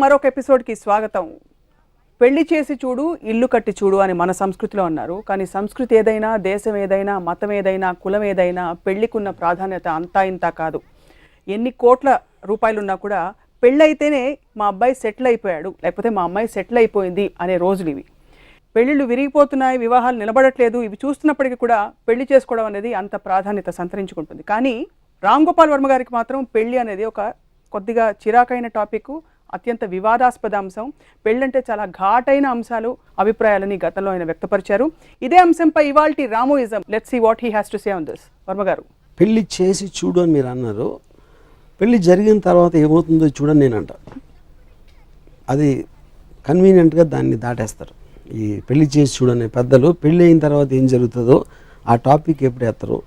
మరొక ఎపిసోడ్కి స్వాగతం. పెళ్లి చేసి చూడు ఇల్లు కట్టి చూడు అని మన సంస్కృతిలో అన్నారు. కానీ సంస్కృతి ఏదైనా, దేశం ఏదైనా, మతం ఏదైనా, కులం ఏదైనా పెళ్లికున్న ప్రాధాన్యత అంతా ఇంతా కాదు. ఎన్ని కోట్ల రూపాయలున్నా కూడా పెళ్ళైతేనే మా అబ్బాయి సెటిల్ అయిపోయాడు, లేకపోతే మా అమ్మాయి సెటిల్ అయిపోయింది అనే రోజులు ఇవి. పెళ్ళిళ్ళు విరిగిపోతున్నాయి, వివాహాలు నిలబడట్లేదు, ఇవి చూస్తున్నప్పటికీ కూడా పెళ్లి చేసుకోవడం అనేది అంత ప్రాధాన్యత సంతరించుకుంటుంది. కానీ రామ్ గోపాల్ వర్మ గారికి మాత్రం పెళ్లి అనేది ఒక కొద్దిగా చిరాకైన టాపిక్, అత్యంత వివాదాస్పద అంశం. పెళ్ళంటే చాలా ఘాటైన అంశాలు, అభిప్రాయాలని గతంలో ఆయన వ్యక్తపరిచారు. ఇదే అంశంపై ఇవాల్టి Ramuism. Let's see what he has to say on this. Varma garu, పెళ్లి చేసి చూడు అని మీరు అన్నారు. పెళ్లి జరిగిన తర్వాత ఏమవుతుందో చూడని నేను అంట. అది కన్వీనియంట్గా దాన్ని దాటేస్తారు. ఈ పెళ్లి చేసి చూడని పెద్దలు పెళ్ళి అయిన తర్వాత ఏం జరుగుతుందో ఆ టాపిక్ ఎప్పుడు ఎత్తరు,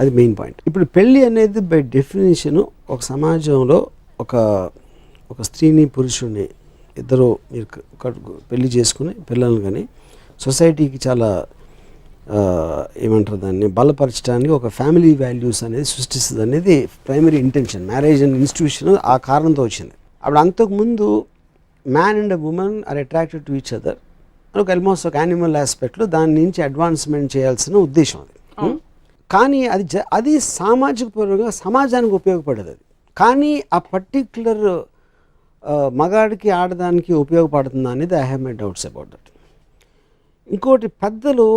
అది మెయిన్ పాయింట్. ఇప్పుడు పెళ్ళి అనేది బై డెఫినేషను ఒక సమాజంలో ఒక స్త్రీని పురుషుడిని ఇద్దరు మీరు పెళ్లి చేసుకుని పిల్లల్ని కానీ సొసైటీకి చాలా ఏమంటారు దాన్ని బలపరచడానికి ఒక ఫ్యామిలీ వాల్యూస్ అనేది సృష్టిస్తుంది అనేది primary intention. Marriage and institution ఆ కారణంతో వచ్చింది. అప్పుడు అంతకుముందు man and woman are attracted to each other అని ఒక ఆల్మోస్ట్ ఒక యానిమల్ ఆస్పెక్ట్లో దాని నుంచి అడ్వాన్స్మెంట్ చేయాల్సిన ఉద్దేశం అది. కానీ అది సామాజిక పరంగా సమాజానికి ఉపయోగపడేది. అది కానీ ఆ పర్టిక్యులర్ మగాడికి ఆడదానికి ఉపయోగపడుతుందా అనేది I have my doubts about that. ఇంకోటి, పెద్దలు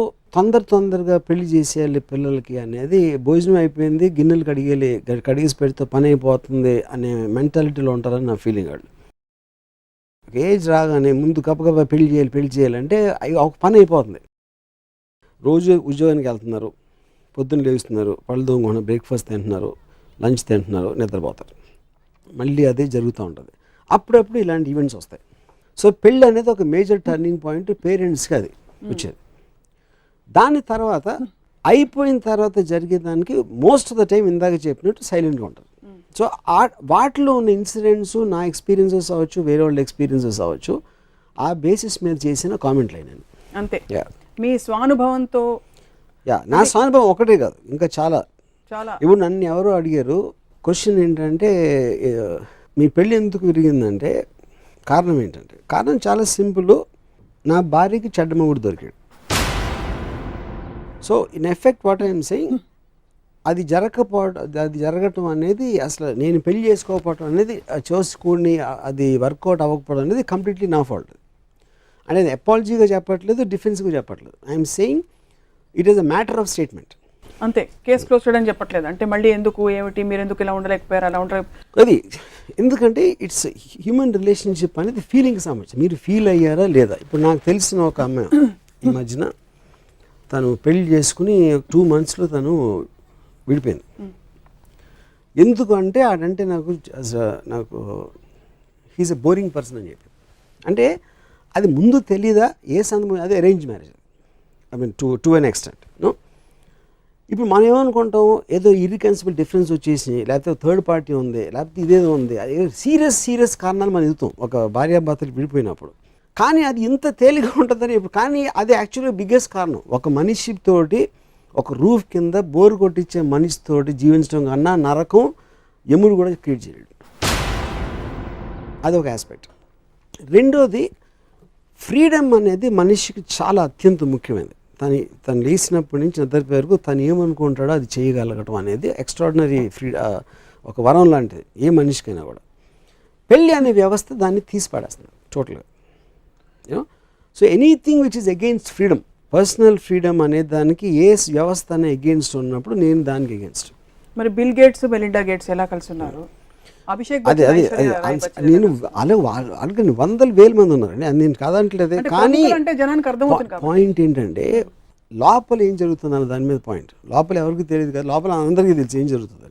తొందరగా పెళ్లి చేసేయాలి పిల్లలకి అనేది, భోజనం అయిపోయింది గిన్నెలు కడిగేసి పెడితే పని అయిపోతుంది అనే మెంటాలిటీలో ఉంటారని నా ఫీలింగ్. వాళ్ళు ఏజ్ రాగానే ముందు గబగబా పెళ్లి చేయాలంటే ఒక పని అయిపోతుంది. రోజు ఉద్యోగానికి వెళ్తున్నారు, పొద్దున్న లేస్తున్నారు, పళ్ళు దొంగ బ్రేక్ఫాస్ట్ తింటున్నారు, లంచ్ తింటున్నారు, నిద్రపోతారు. మళ్ళీ అదే జరుగుతూ ఉంటుంది. అప్పుడప్పుడు ఇలాంటి ఈవెంట్స్ వస్తాయి. సో పెళ్ళి అనేది ఒక మేజర్ టర్నింగ్ పాయింట్ పేరెంట్స్కి అది వచ్చేది. దాని తర్వాత అయిపోయిన తర్వాత జరిగేదానికి మోస్ట్ ఆఫ్ ద టైం ఇందాక చెప్పినట్టు సైలెంట్గా ఉంటుంది. సో వాటిలో ఉన్న ఇన్సిడెంట్స్ నా ఎక్స్పీరియన్సెస్ అవ్వచ్చు, వేరే వాళ్ళ ఎక్స్పీరియన్సెస్ అవ్వచ్చు, ఆ బేసిస్ మీద చేసిన కామెంట్లు అయినాను అంతే. మీ స్వానుభవంతో నా స్వానుభవం ఒకటే కాదు, ఇంకా చాలా. ఇప్పుడు నన్ను ఎవరో అడిగారు, క్వశ్చన్ ఏంటంటే మీ పెళ్ళి ఎందుకు విరిగిందంటే కారణం ఏంటంటే, కారణం చాలా సింపుల్, నా భార్యకి చెడ్డమగుడు దొరికాడు. So in effect what I'm saying, అది జరగటం అనేది, అసలు నేను పెళ్లి చేసుకోకపోవటం అనేది, చూసుకుని అది వర్కౌట్ అవ్వకపోవడం అనేది కంప్లీట్లీ నా ఫాల్ట్. అనేది అపాలజీగా చెప్పట్లేదు, డిఫెన్స్గా చెప్పట్లేదు. I'm saying it is a matter of statement అంతే. కేసు క్లోజ్ చేయడం చెప్పట్లేదు. అంటే మళ్ళీ ఎందుకు, ఏమిటి, మీరు ఎందుకు ఇలా ఉండలేకపోయారు, అలా ఉండలేదు అది. ఎందుకంటే ఇట్స్ హ్యూమన్ రిలేషన్షిప్ అనేది ఫీలింగ్ సంబంధించి. మీరు ఫీల్ అయ్యారా లేదా? ఇప్పుడు నాకు తెలిసిన ఒక అమ్మాయి ఈ మధ్యన తను పెళ్లి చేసుకుని 2 monthsలో తను విడిపోయింది. ఎందుకు అంటే ఆడంటే నాకు హీస్ ఎ బోరింగ్ పర్సన్ అని చెప్పి. అంటే అది ముందు తెలీదా ఏ సందర్భం, అదే arrange marriage. I mean to an extent. ఇప్పుడు మనం ఏమనుకుంటాం, ఏదో ఇర్రికన్సిబుల్ డిఫరెన్స్ వచ్చేసి, లేకపోతే థర్డ్ పార్టీ ఉంది, లేకపోతే ఇదేదో ఉంది, సీరియస్ కారణాలు మనం ఎదుగుతాం ఒక భార్యాభర్తలు విడిపోయినప్పుడు. కానీ అది ఇంత తేలిగా ఉంటుందని ఇప్పుడు, కానీ అది యాక్చువల్గా బిగ్గెస్ట్ కారణం. ఒక మనిషితోటి ఒక రూఫ్ కింద బోరు కొట్టించే మనిషితోటి జీవించడం కన్నా నరకం యముడు కూడా క్రియేట్ చేయలేడు. అదొక ఆస్పెక్ట్. రెండోది, ఫ్రీడమ్ అనేది మనిషికి చాలా అత్యంత ముఖ్యమైనది. తను లేచినప్పటి నుంచి నిద్ర వరకు తను ఏమనుకుంటాడో అది చేయగలగటం అనేది ఎక్స్ట్రాడినరీ ఒక వరం లాంటిది ఏ మనిషికైనా కూడా. పెళ్ళి అనే వ్యవస్థ దాన్ని తీసి పడేస్తుంది టోటల్గా. So anything which is against freedom, personal freedom అనే దానికి ఏ వ్యవస్థ అనే అగెయిన్స్ట్ ఉన్నప్పుడు నేను దానికి అగెయిన్స్ట్. మరి బిల్ గేట్స్, మెలిండా గేట్స్ ఎలా కలిసి ఉన్నారు? అదే నేను అలాగే 100,000 మంది ఉన్నారండి, అది నేను కాదంటలేదు. కానీ పాయింట్ ఏంటంటే లోపల ఏం జరుగుతుంది అన్న దాని మీద పాయింట్. లోపల ఎవరికి తెలియదు కదా, లోపల అందరికీ తెలుసు ఏం జరుగుతుంది.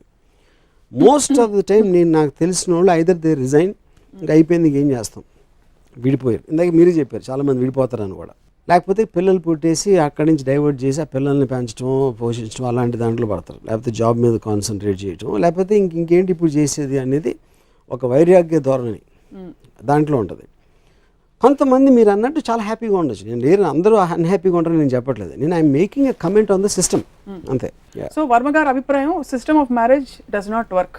మోస్ట్ ఆఫ్ ద టైం నాకు తెలిసిన వాళ్ళు ఐదర్ దే రిజైన్, ఇంకా అయిపోయింది, ఇంకేం చేస్తాం, విడిపోయారు. ఇందాక మీరే చెప్పారు చాలామంది విడిపోతారని కూడా. లేకపోతే పిల్లలు పుట్టేసి అక్కడి నుంచి డైవర్ట్ చేసి ఆ పిల్లల్ని పెంచడం, పోషించడం అలాంటి దాంట్లో పడతారు. లేకపోతే జాబ్ మీద కాన్సన్ట్రేట్ చేయటం, లేకపోతే ఇంకేంటి ఇప్పుడు చేసేది అనేది ఒక వైరాగ్య ధోరణి దాంట్లో ఉంటుంది. కొంతమంది మీరు అన్నట్టు చాలా హ్యాపీగా ఉండొచ్చు, నేను లేరు అందరూ అన్హ్యాపీగా ఉంటారని నేను చెప్పట్లేదు. నేను I'm making a comment on the system అంతే. సో వర్మ గారి అభిప్రాయం, system of marriage does not work,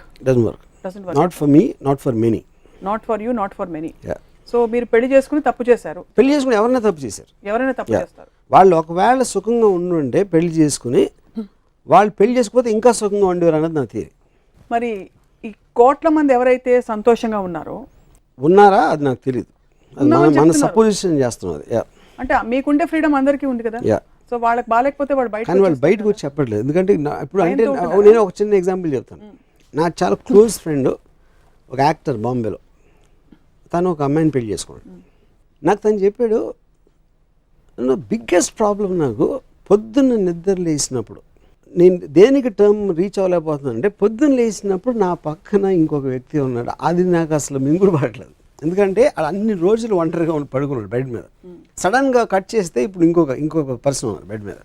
not for me, not for many. Not for you, not for many. Yeah. So మీరు పెళ్లి చేసుకుని తప్పు చేశారు. పెళ్లి చేసుకుని ఎవరైనా తప్పు చేశారు. ఎవరైనా తప్పు చేస్తారు. వాళ్ళు ఒకవేళ సుఖంగా ఉండుంటే పెళ్లి చేసుకుని వాళ్ళు పెళ్లి చేసుకోకపోతే ఇంకా సుఖంగా ఉండేవారు అన్నది నా థియరీ. మరి ఈ కోట్ల మంది ఎవరైతే సంతోషంగా ఉన్నారా అది నాకు తెలియదు. మన సపోజిషన్ చేస్తున్నది. అంటే మీకుండే ఫ్రీడమ్ అందరికీ ఉంది కదా. సో వాళ్ళకి బాగాలేకపోతే వాళ్ళు కానీ వాళ్ళు బయటకు వచ్చి చెప్పట్లేదు. ఎందుకంటే ఇప్పుడు అంటే నేను ఒక చిన్న ఎగ్జాంపుల్ చెప్తాను. నా చాలా క్లోజ్ ఫ్రెండ్ ఒక యాక్టర్ బాంబేలో, తను ఒక అమ్మాయిని పెళ్లి చేసుకున్నాడు. నాకు తను చెప్పాడు, బిగ్గెస్ట్ ప్రాబ్లం నాకు పొద్దున్న నిద్ర లేచినప్పుడు నేను దేనికి టర్మ్ రీచ్ అవ్వలేకపోతున్నాను అంటే పొద్దున్న లేచినప్పుడు నా పక్కన ఇంకొక వ్యక్తి ఉన్నాడు. అది నాకు అసలు మింగుడు పడట్లేదు. ఎందుకంటే అన్ని రోజులు ఒంటరిగా పడుకున్నాడు బెడ్ మీద. సడన్గా కట్ చేస్తే ఇప్పుడు ఇంకొక పర్సన్ ఉన్నారు బెడ్ మీద.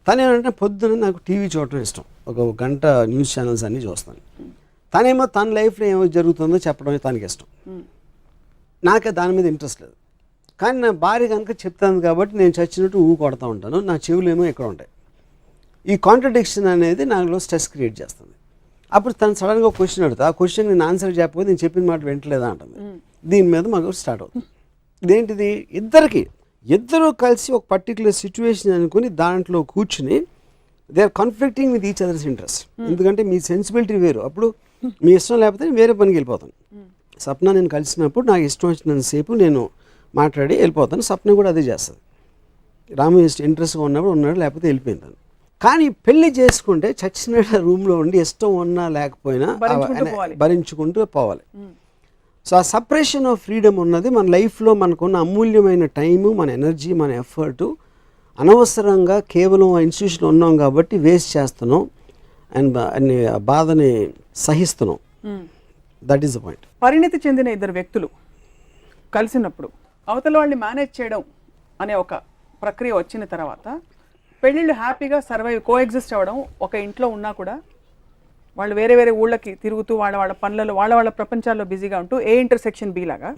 తను ఏమంటే పొద్దున్న నాకు టీవీ చూడటం ఇష్టం, ఒక గంట న్యూస్ ఛానల్స్ అన్నీ చూస్తాను. తనేమో తన లైఫ్లో ఏమో జరుగుతుందో చెప్పడం తనకి ఇష్టం. నాకే దాని మీద ఇంట్రెస్ట్ లేదు. కానీ నా భార్య కనుక చెప్తాను కాబట్టి నేను చచ్చినట్టు కొడతా ఉంటాను. నా చెవులేమో ఎక్కడ ఉంటాయి. ఈ కాంట్రడిక్షన్ అనేది నాలో స్ట్రెస్ క్రియేట్ చేస్తుంది. అప్పుడు తను సడన్గా ఒక క్వశ్చన్ అడుగుతా, ఆ క్వశ్చన్ నేను ఆన్సర్ చెప్పకపోతే నేను చెప్పిన మాట వింటలేదా అంటుంది. దీని మీద మాకు స్టార్ట్ అవుతుంది. ఇదేంటిది, ఇద్దరు కలిసి ఒక పర్టికులర్ సిచ్యువేషన్ అనుకుని దాంట్లో కూర్చుని they are conflicting with each others interest. ఎందుకంటే మీ సెన్సిబిలిటీ వేరు. అప్పుడు మీ ఇష్టం లేకపోతే నేను వేరే పనికి వెళ్ళిపోతాను. సప్న నేను కలిసినప్పుడు నాకు ఇష్టం వచ్చినంతసేపు నేను మాట్లాడి వెళ్ళిపోతాను. సప్న కూడా అదే చేస్తుంది. రాము ఇంట్రెస్ట్గా ఉన్నప్పుడు ఉన్నాడు, లేకపోతే వెళ్ళిపోయింది. కానీ పెళ్లి చేసుకుంటే చచ్చిన రూమ్లో ఉండి ఇష్టం ఉన్నా లేకపోయినా భరించుకుంటూ పోవాలి. సో ఆ సపరేషన్ ఆఫ్ ఫ్రీడమ్ ఉన్నది మన లైఫ్లో మనకున్న అమూల్యమైన టైము, మన ఎనర్జీ, మన ఎఫర్టు అనవసరంగా కేవలం ఆ ఇన్స్టిట్యూషన్లో ఉన్నాం కాబట్టి వేస్ట్ చేస్తున్నాం అండ్ బాధని సహిస్తున్నాం. That is the point. పరిణితి చెందిన ఇద్దరు వ్యక్తులు కలిసినప్పుడు అవతల వాళ్ళని మేనేజ్ చేయడం అనే ఒక ప్రక్రియ వచ్చిన తర్వాత పెళ్ళిళ్ళు హ్యాపీగా కోఎగ్జిస్ట్ అవ్వడం, ఒక ఇంట్లో ఉన్నా కూడా వాళ్ళు వేరే వేరే ఊళ్ళకి తిరుగుతూ వాళ్ళ పనులలో వాళ్ళ ప్రపంచాల్లో బిజీగా ఉంటూ ఏ ఇంటర్సెక్షన్ బి లాగా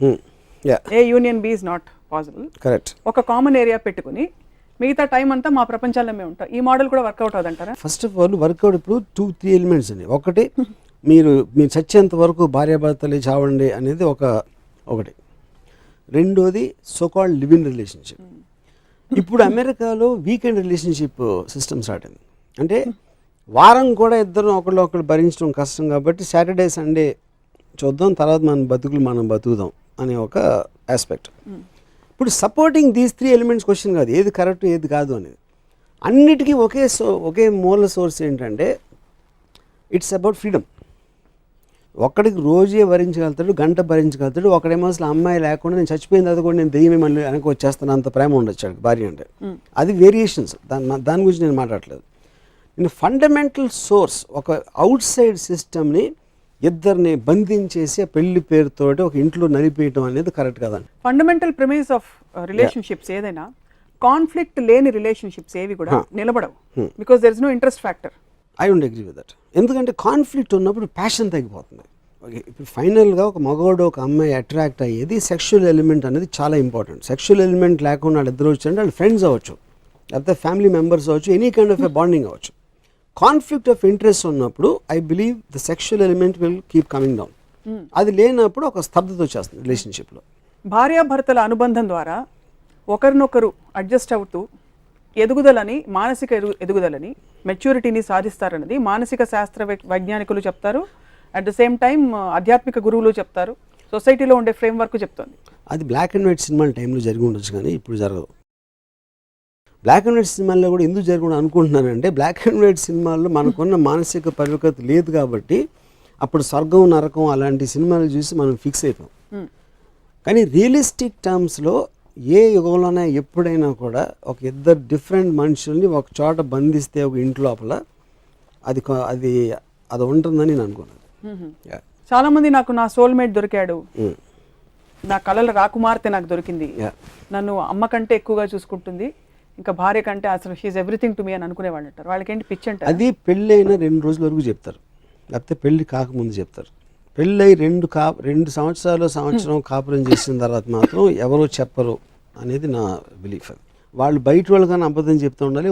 A union B is not possible. Correct. ఒక కామన్ ఏరియా పెట్టుకుని మిగతా టైం అంతా మా ప్రపంచాల్లో మేము ఉంటాం. ఈ మోడల్ కూడా వర్కౌట్ అవుతుంటారా? ఫస్ట్ ఆఫ్ ఆల్ వర్కౌట్ ఇప్పుడు 2-3 ఎలిమెంట్స్ అండి. ఒకటి మీరు చచ్చేంత వరకు భార్యాభర్తలే చావండి అనేది ఒకటి. రెండోది సోకాల్డ్ లివ్ ఇన్ రిలేషన్షిప్. ఇప్పుడు అమెరికాలో వీకెండ్ రిలేషన్షిప్ సిస్టమ్ స్టార్ట్ అయింది. అంటే వారం కూడా ఇద్దరు ఒకళ్ళు భరించడం కష్టం కాబట్టి సాటర్డే సండే చూద్దాం, తర్వాత మనం బతుకుదాం అనే ఒక ఆస్పెక్ట్. ఇప్పుడు సపోర్టింగ్ దీస్ 3 ఎలిమెంట్స్ క్వశ్చన్ కాదు ఏది కరెక్ట్ ఏది కాదు అనేది. అన్నిటికీ ఒకే మూల సోర్స్ ఏంటంటే ఇట్స్ అబౌట్ ఫ్రీడమ్. ఒక్కడికి రోజే భరించగలుగుతాడు, గంట భరించగలుగుతాడు. ఒకడేమో అసలు అమ్మాయి లేకుండా నేను చచ్చిపోయిన తర్వాత కూడా నేను దెయ్యమే మళ్ళీ వెనక్కి వచ్చేస్తాను అంత ప్రేమ ఉండొచ్చు భార్య అంటే. అది వేరియేషన్స్, దాని గురించి నేను మాట్లాడలేదు. నేను ఫండమెంటల్ సోర్స్ ఒక అవుట్ సైడ్ సిస్టమ్ని ఇద్దరిని బంధించేసి పెళ్లి పేరుతోటి ఒక ఇంట్లో నలిపేయటం అనేది కరెక్ట్ కదండి. ఫండమెంటల్ ప్రిమైస్ ఆఫ్ రిలేషన్షిప్స్ ఏదైనా కాన్ఫ్లిక్ట్ లేని రిలేషన్షిప్స్ ఏవి కూడా నిలబడవు. Because there is no interest factor. I don't agree with that. ఎందుకంటే కాన్ఫ్లిక్ట్ ఉన్నప్పుడు ప్యాషన్ తగ్గిపోతుంది. ఇప్పుడు ఫైనల్గా ఒక మగవాడు ఒక అమ్మాయి అట్రాక్ట్ అయ్యేది సెక్షువల్ ఎలిమెంట్ అనేది చాలా ఇంపార్టెంట్. సెక్షువల్ ఎలిమెంట్ లేకుండా వాళ్ళు ఇద్దరు వచ్చి అంటే వాళ్ళు ఫ్రెండ్స్ అవ్వచ్చు, లేకపోతే ఫ్యామిలీ మెంబర్స్ అవ్వచ్చు, any kind of a bonding అవ్వచ్చు. కాన్ఫ్లిక్ట్ ఆఫ్ ఇంట్రెస్ట్ ఉన్నప్పుడు I believe the sexual element will keep coming down. అది లేనప్పుడు ఒక స్తబ్దత వచ్చేస్తుంది రిలేషన్షిప్లో. భార్యాభర్తల అనుబంధం ద్వారా ఒకరినొకరు అడ్జస్ట్ అవుతూ ఎదుగుదలని, మానసిక ఎదుగుదలని, మెచ్యూరిటీని సాధిస్తారన్నది మానసిక శాస్త్ర వైజ్ఞానికులు చెప్తారు. అట్ ద సేమ్ టైం ఆధ్యాత్మిక గురువులు చెప్తారు. సొసైటీలో ఉండే ఫ్రేమ్వర్క్ చెప్తుంది. అది బ్లాక్ అండ్ వైట్ సినిమాల టైంలో జరిగి ఉండొచ్చు కానీ ఇప్పుడు జరగదు. బ్లాక్ అండ్ వైట్ సినిమాల్లో కూడా ఎందుకు జరగకుండా అనుకుంటున్నానంటే బ్లాక్ అండ్ వైట్ సినిమాల్లో మనకున్న మానసిక పరిపక్వత లేదు కాబట్టి అప్పుడు స్వర్గం నరకం అలాంటి సినిమాలు చూసి మనం ఫిక్స్ అయిపోయాం. కానీ రియలిస్టిక్ టర్మ్స్లో ఏ యుగంలోనే ఎప్పుడైనా కూడా ఒక ఇద్దరు డిఫరెంట్ మనుషుల్ని ఒక చోట బంధిస్తే ఒక ఇంటి లోపల అది ఉంటుందని నేను అనుకున్నాను. చాలా మంది నాకు నా సోల్మేట్ దొరికాడు, నా కళల రాకుమార్తె నాకు దొరికింది, నన్ను అమ్మ కంటే ఎక్కువగా చూసుకుంటుంది, ఇంకా భార్య కంటే అసలు షీఈ్ ఎవ్రీథింగ్ టు మీ అని అనుకునేవాళ్ళు అంటారు. వాళ్ళకేంటి పిచ్చి అంటారు? అది పెళ్ళి అయిన 2 రోజుల వరకు చెప్తారు, లేకపోతే పెళ్ళి కాకముందు చెప్తారు. పెళ్ళై 2 సంవత్సరం కాపురం చేసిన తర్వాత మాత్రం ఎవరో చెప్పరు అనేది నా బిలీఫ్. అది వాళ్ళు బయట వాళ్ళకన్నా అబద్ధం చెప్తూ ఉండాలి,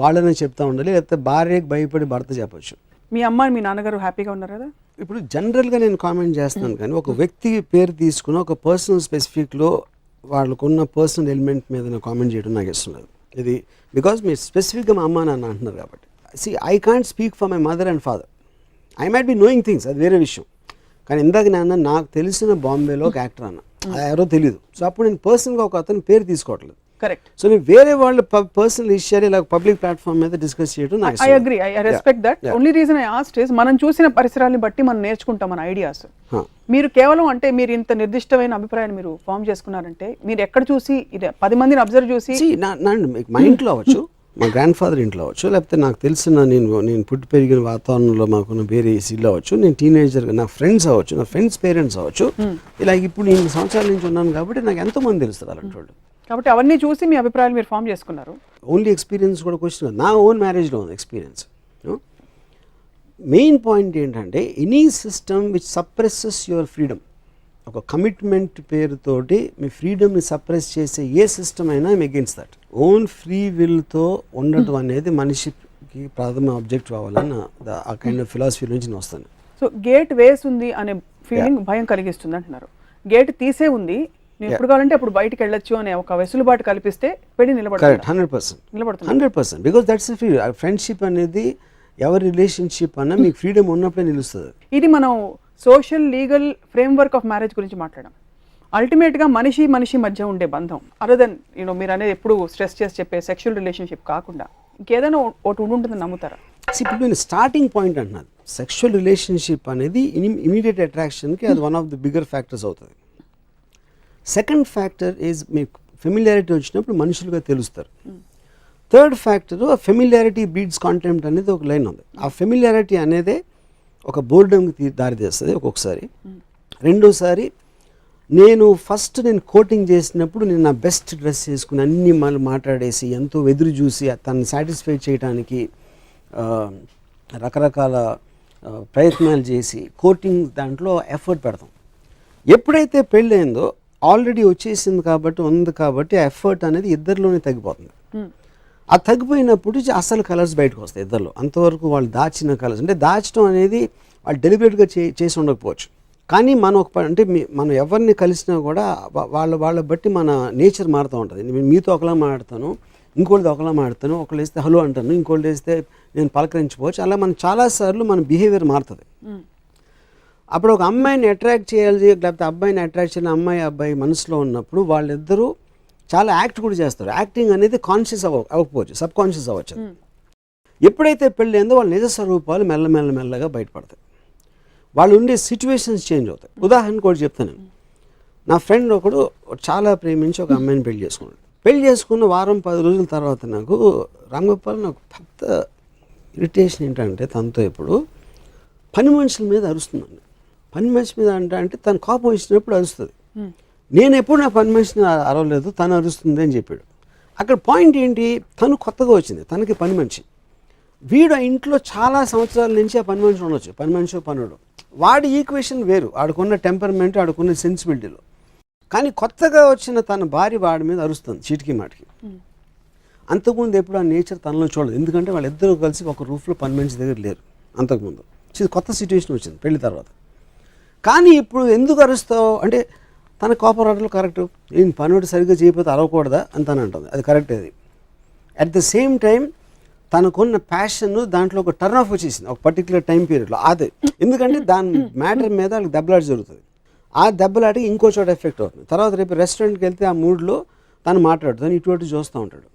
వాళ్ళనే చెప్తూ ఉండాలి, లేకపోతే భార్యకు భయపడి భర్త చెప్పచ్చు. మీ అమ్మ మీ నాన్నగారు హ్యాపీగా ఉన్నారు కదా? ఇప్పుడు జనరల్గా నేను కామెంట్ చేస్తున్నాను కానీ ఒక వ్యక్తి పేరు తీసుకుని ఒక పర్సనల్ స్పెసిఫిక్లో వాళ్ళకున్న పర్సనల్ ఎలిమెంట్ మీద నేను కామెంట్ చేయడం నాకు ఇష్టం లేదు. ఇది బికాజ్ మీరు స్పెసిఫిక్గా మా అమ్మ నాన్న అంటున్నారు కాబట్టి. I can't speak for my mother and father. I might be knowing things, అది వేరే విషయం. కానీ ఇందాక నాన్న నాకు తెలిసిన బాంబేలో ఒక యాక్టర్ అన్న, అది ఎవరో తెలియదు. సో అప్పుడు నేను పర్సనల్గా ఒక అతని పేరు తీసుకోవట్లేదు. కరెక్ట్. సో నేను వేరే వాళ్ళ పర్సనల్ ఇష్యూలు ఇలా పబ్లిక్ ప్లాట్ఫామ్ మీద డిస్కస్ చేయడం నాకు I agree, I respect that. Only reason I asked is మనం చూసిన పరిసరాలను బట్టి మనం నేర్చుకుంటాం మన ఐడియాస్. మీరు కేవలం అంటే మీరు ఇంత నిర్దిష్టమైన అభిప్రాయాన్ని మీరు ఫామ్ చేసుకున్నారంటే మీరు ఎక్కడ చూసి 10 మందిని అబ్జర్వ్ చూసి మా ఇంట్లో అవ్వచ్చు, మా గ్రాండ్ ఫాదర్ ఇంట్లో అవ్వచ్చు, లేకపోతే నాకు తెలిసిన నేను పుట్టి పెరిగిన వాతావరణంలో మాకున్న వేరే ఇల్లు అవ్వచ్చు, నేను టీనేజర్గా నా ఫ్రెండ్స్ అవ్వచ్చు, నా ఫ్రెండ్స్ పేరెంట్స్ అవ్వచ్చు. ఇలా ఇప్పుడు నేను సంవత్సరాల నుంచి ఉన్నాను కాబట్టి నాకు ఎంతోమంది తెలుస్తారు అలాంటి వాళ్ళు. కాబట్టి అవన్నీ చూసి మీ అభిప్రాయాలు మీరు ఫామ్ చేసుకున్నారు. ఓన్లీ ఎక్స్పీరియన్స్ కూడా క్వశ్చన్ కాదు, నా ఓన్ మ్యారేజ్లో ఉంది ఎక్స్పీరియన్స్. మెయిన్ పాయింట్ ఏంటంటే any system which suppresses your freedom, ఒక కమిట్మెంట్ పేరుతోటి మీ ఫ్రీడమ్ని సప్రెస్ చేసే ఏ సిస్టమ్ అయినా I'm against that. Own free విల్తో ఉండటం అనేది మనిషికి ప్రథమ ఆబ్జెక్టివ్ అవ్వాలని ఆ కైండ్ ఆఫ్ ఫిలాసఫీ నుంచి నేను వస్తాను. సో గేట్ వేస్ ఉంది అనే ఫీలింగ్ భయం కలిగిస్తుంది అంటున్నారు. గేట్ తీసే ఉంది, నేను ఎప్పుడు కావాలంటే అప్పుడు బయటికి వెళ్ళొచ్చు అనే ఒక వెసులుబాటు కల్పిస్తే పెళ్లి నిలబడుతుంది. 100%. Because that's free. ఫ్రెండ్షిప్ అనేది ఎవరి రిలేషన్షిప్ అన్నా మీకు ఫ్రీడమ్ ఉన్నప్పుడే నిలుస్తుంది. ఇది మనం social legal framework of marriage గురించి మాట్లాడాం. అల్టిమేట్గా మనిషి మధ్య ఉండే బంధం అదర్ దెన్ మీరు అనేది ఎప్పుడు స్ట్రెస్ చేసి చెప్పే సెక్షువల్ రిలేషన్షిప్ కాకుండా ఇంకేదైనా ఒకటి ఉంటుందని నమ్ముతారా? ఇప్పుడు నేను స్టార్టింగ్ పాయింట్ అంటున్నాను, సెక్షువల్ రిలేషన్షిప్ అనేది ఇమీడియట్ అట్రాక్షన్కి అది one of the bigger factors అవుతుంది. సెకండ్ ఫ్యాక్టర్ ఈజ్ మీకు ఫెమిలియారిటీ వచ్చినప్పుడు మనుషులుగా తెలుస్తారు. Third factor familiarity breeds contempt అనేది ఒక లైన్ ఉంది. ఆ ఫెమిలియారిటీ అనేది ఒక బోర్డంకి దారి తీస్తుంది ఒక్కొక్కసారి. రెండోసారి నేను కోటింగ్ చేసినప్పుడు నేను నా బెస్ట్ డ్రెస్ చేసుకుని అన్ని మళ్ళీ మాట్లాడేసి ఎంతో ఎదురు చూసి తనని సాటిస్ఫై చేయడానికి రకరకాల ప్రయత్నాలు చేసి కోటింగ్ దాంట్లో ఎఫర్ట్ పెడతాం. ఎప్పుడైతే పెళ్ళయిందో ఆల్రెడీ వచ్చేసింది కాబట్టి ఉంది కాబట్టి ఆ ఎఫర్ట్ అనేది ఇద్దరిలోనే తగ్గిపోతుంది. ఆ తగ్గిపోయినప్పుడు అసలు కలర్స్ బయటకు వస్తాయి ఇద్దరిలో. అంతవరకు వాళ్ళు దాచిన కలర్స్ అంటే దాచడం అనేది వాళ్ళు డెలిబరేట్గా చేసి ఉండకపోవచ్చు. కానీ మనం మనం ఎవరిని కలిసినా కూడా వాళ్ళ బట్టి మన నేచర్ మారుతూ ఉంటుంది. మీతో ఒకలా మాట్లాడతాను, ఇంకోళ్ళది ఒకలా మాట్లాడతాను, ఒకళ్ళు వేస్తే హలో అంటాను, ఇంకోళ్ళు వేస్తే నేను పలకరించుకోవచ్చు. అలా మనం చాలాసార్లు మన బిహేవియర్ మారుతుంది. అప్పుడు ఒక అమ్మాయిని అట్రాక్ట్ చేయాలి లేకపోతే అబ్బాయిని అట్రాక్ట్ చేయాలి, అబ్బాయి మనసులో ఉన్నప్పుడు వాళ్ళిద్దరూ చాలా యాక్ట్ కూడా చేస్తారు. యాక్టింగ్ అనేది కాన్షియస్ అవ్వకపోవచ్చు, సబ్ కాన్షియస్ అవ్వచ్చు. ఎప్పుడైతే పెళ్ళి అయిందో వాళ్ళ నిజ స్వరూపాలు మెల్లగా బయటపడతాయి. వాళ్ళు ఉండే సిచ్యువేషన్స్ చేంజ్ అవుతాయి. ఉదాహరణకు కూడా చెప్తాను, నా ఫ్రెండ్ ఒకడు చాలా ప్రేమించి ఒక అమ్మాయిని పెళ్లి చేసుకున్నాడు. పెళ్లి చేసుకున్న వారం 10 రోజుల తర్వాత నాకు రంగోపాల్ నాకు పెద్ద ఇరిటేషన్ ఏంటంటే తనతో ఇప్పుడు పని మనుషుల మీద అరుస్తుందండి. పని మనిషి మీద అంటే తను కోపం వచ్చినప్పుడు అరుస్తుంది. నేను ఎప్పుడు నా పని మనిషిని అరవలేదు, తను అరుస్తుంది అని చెప్పాడు. అక్కడ పాయింట్ ఏంటి, తను కొత్తగా వచ్చింది, తనకి పని మనిషి. వీడు ఆ ఇంట్లో చాలా సంవత్సరాల నుంచి ఆ పని మనిషి ఉండొచ్చు, పని మనిషి పనుడు. వాడి ఈక్వేషన్ వేరు, ఆడుకున్న టెంపర్మెంట్, ఆడుకున్న సెన్సిబిలిటీలో. కానీ కొత్తగా వచ్చిన తన భార్య వాడి మీద అరుస్తుంది చీటికి మాటికి. అంతకుముందు ఎప్పుడు ఆ నేచర్ తనలో చూడదు, ఎందుకంటే వాళ్ళిద్దరూ కలిసి ఒక రూఫ్లో పని మనిషి దగ్గర లేరు అంతకుముందు. కొత్త సిచ్యువేషన్ వచ్చింది పెళ్లి తర్వాత. కానీ ఇప్పుడు ఎందుకు అరుస్తావు అంటే తన కోపం రావడంలో కరెక్ట్, నేను పనుడు సరిగ్గా చేయకపోతే అరవకూడదా అని తను అంటుంది, అది కరెక్ట్. అది అట్ ద సేమ్ టైం తనకున్న ప్యాషన్ దాంట్లో ఒక టర్న్ ఆఫ్ వచ్చేసింది ఒక పర్టికులర్ టైం పీరియడ్లో. అదే ఎందుకంటే దాని మ్యాటర్ మీద వాళ్ళకి దెబ్బలాట జరుగుతుంది. ఆ దెబ్బలాటకి ఇంకో చోట ఎఫెక్ట్ అవుతుంది. తర్వాత రేపు రెస్టారెంట్కి వెళ్తే ఆ మూడ్లో తను మాట్లాడుతుంది, ఇటువంటి చూస్తూ ఉంటాడు,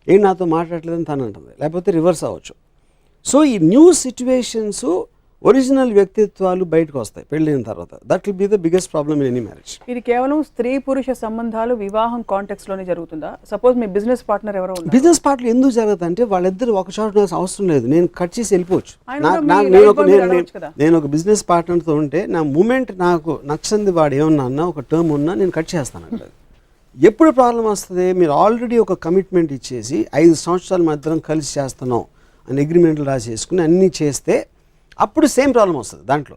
ఏం నాతో మాట్లాడలేదని తను అంటుంది, లేకపోతే రివర్స్ అవ్వచ్చు. సో ఈ న్యూ సిచ్యువేషన్స్ ఒరిజినల్ వ్యక్తిత్వాలు బయటకు వస్తాయి పెళ్ళైన తర్వాత. That will be the biggest problem in any marriage. ఇది కేవలం స్త్రీ పురుష సంబంధాలు వివాహం కాంటెక్స్ట్ లోనే జరుగుతుందా? సపోజ్ మీ బిజినెస్ పార్ట్నర్ ఎవరో ఉన్నారు, బిజినెస్ పార్ట్నర్ ఎందుకు జరుగుతుంది అంటే వాళ్ళిద్దరు ఒక చోట అవసరం లేదు, నేను కట్ చేసి వెళ్ళిపోవచ్చు. నేను ఒక బిజినెస్ పార్ట్నర్తో ఉంటే నా మూమెంట్ నాకు నచ్చంది వాడు ఏమన్నా అన్నా ఒక టర్మ్ ఉన్నా నేను కట్ చేస్తాను అంటే. ఎప్పుడు ప్రాబ్లం వస్తుంది, మీరు ఆల్రెడీ ఒక కమిట్మెంట్ ఇచ్చేసి 5 సంవత్సరాల మధ్యలో కలిసి చేస్తున్నాం అని అగ్రిమెంట్లు రాసేసుకుని అన్నీ చేస్తే అప్పుడు సేమ్ ప్రాబ్లం వస్తుంది దాంట్లో.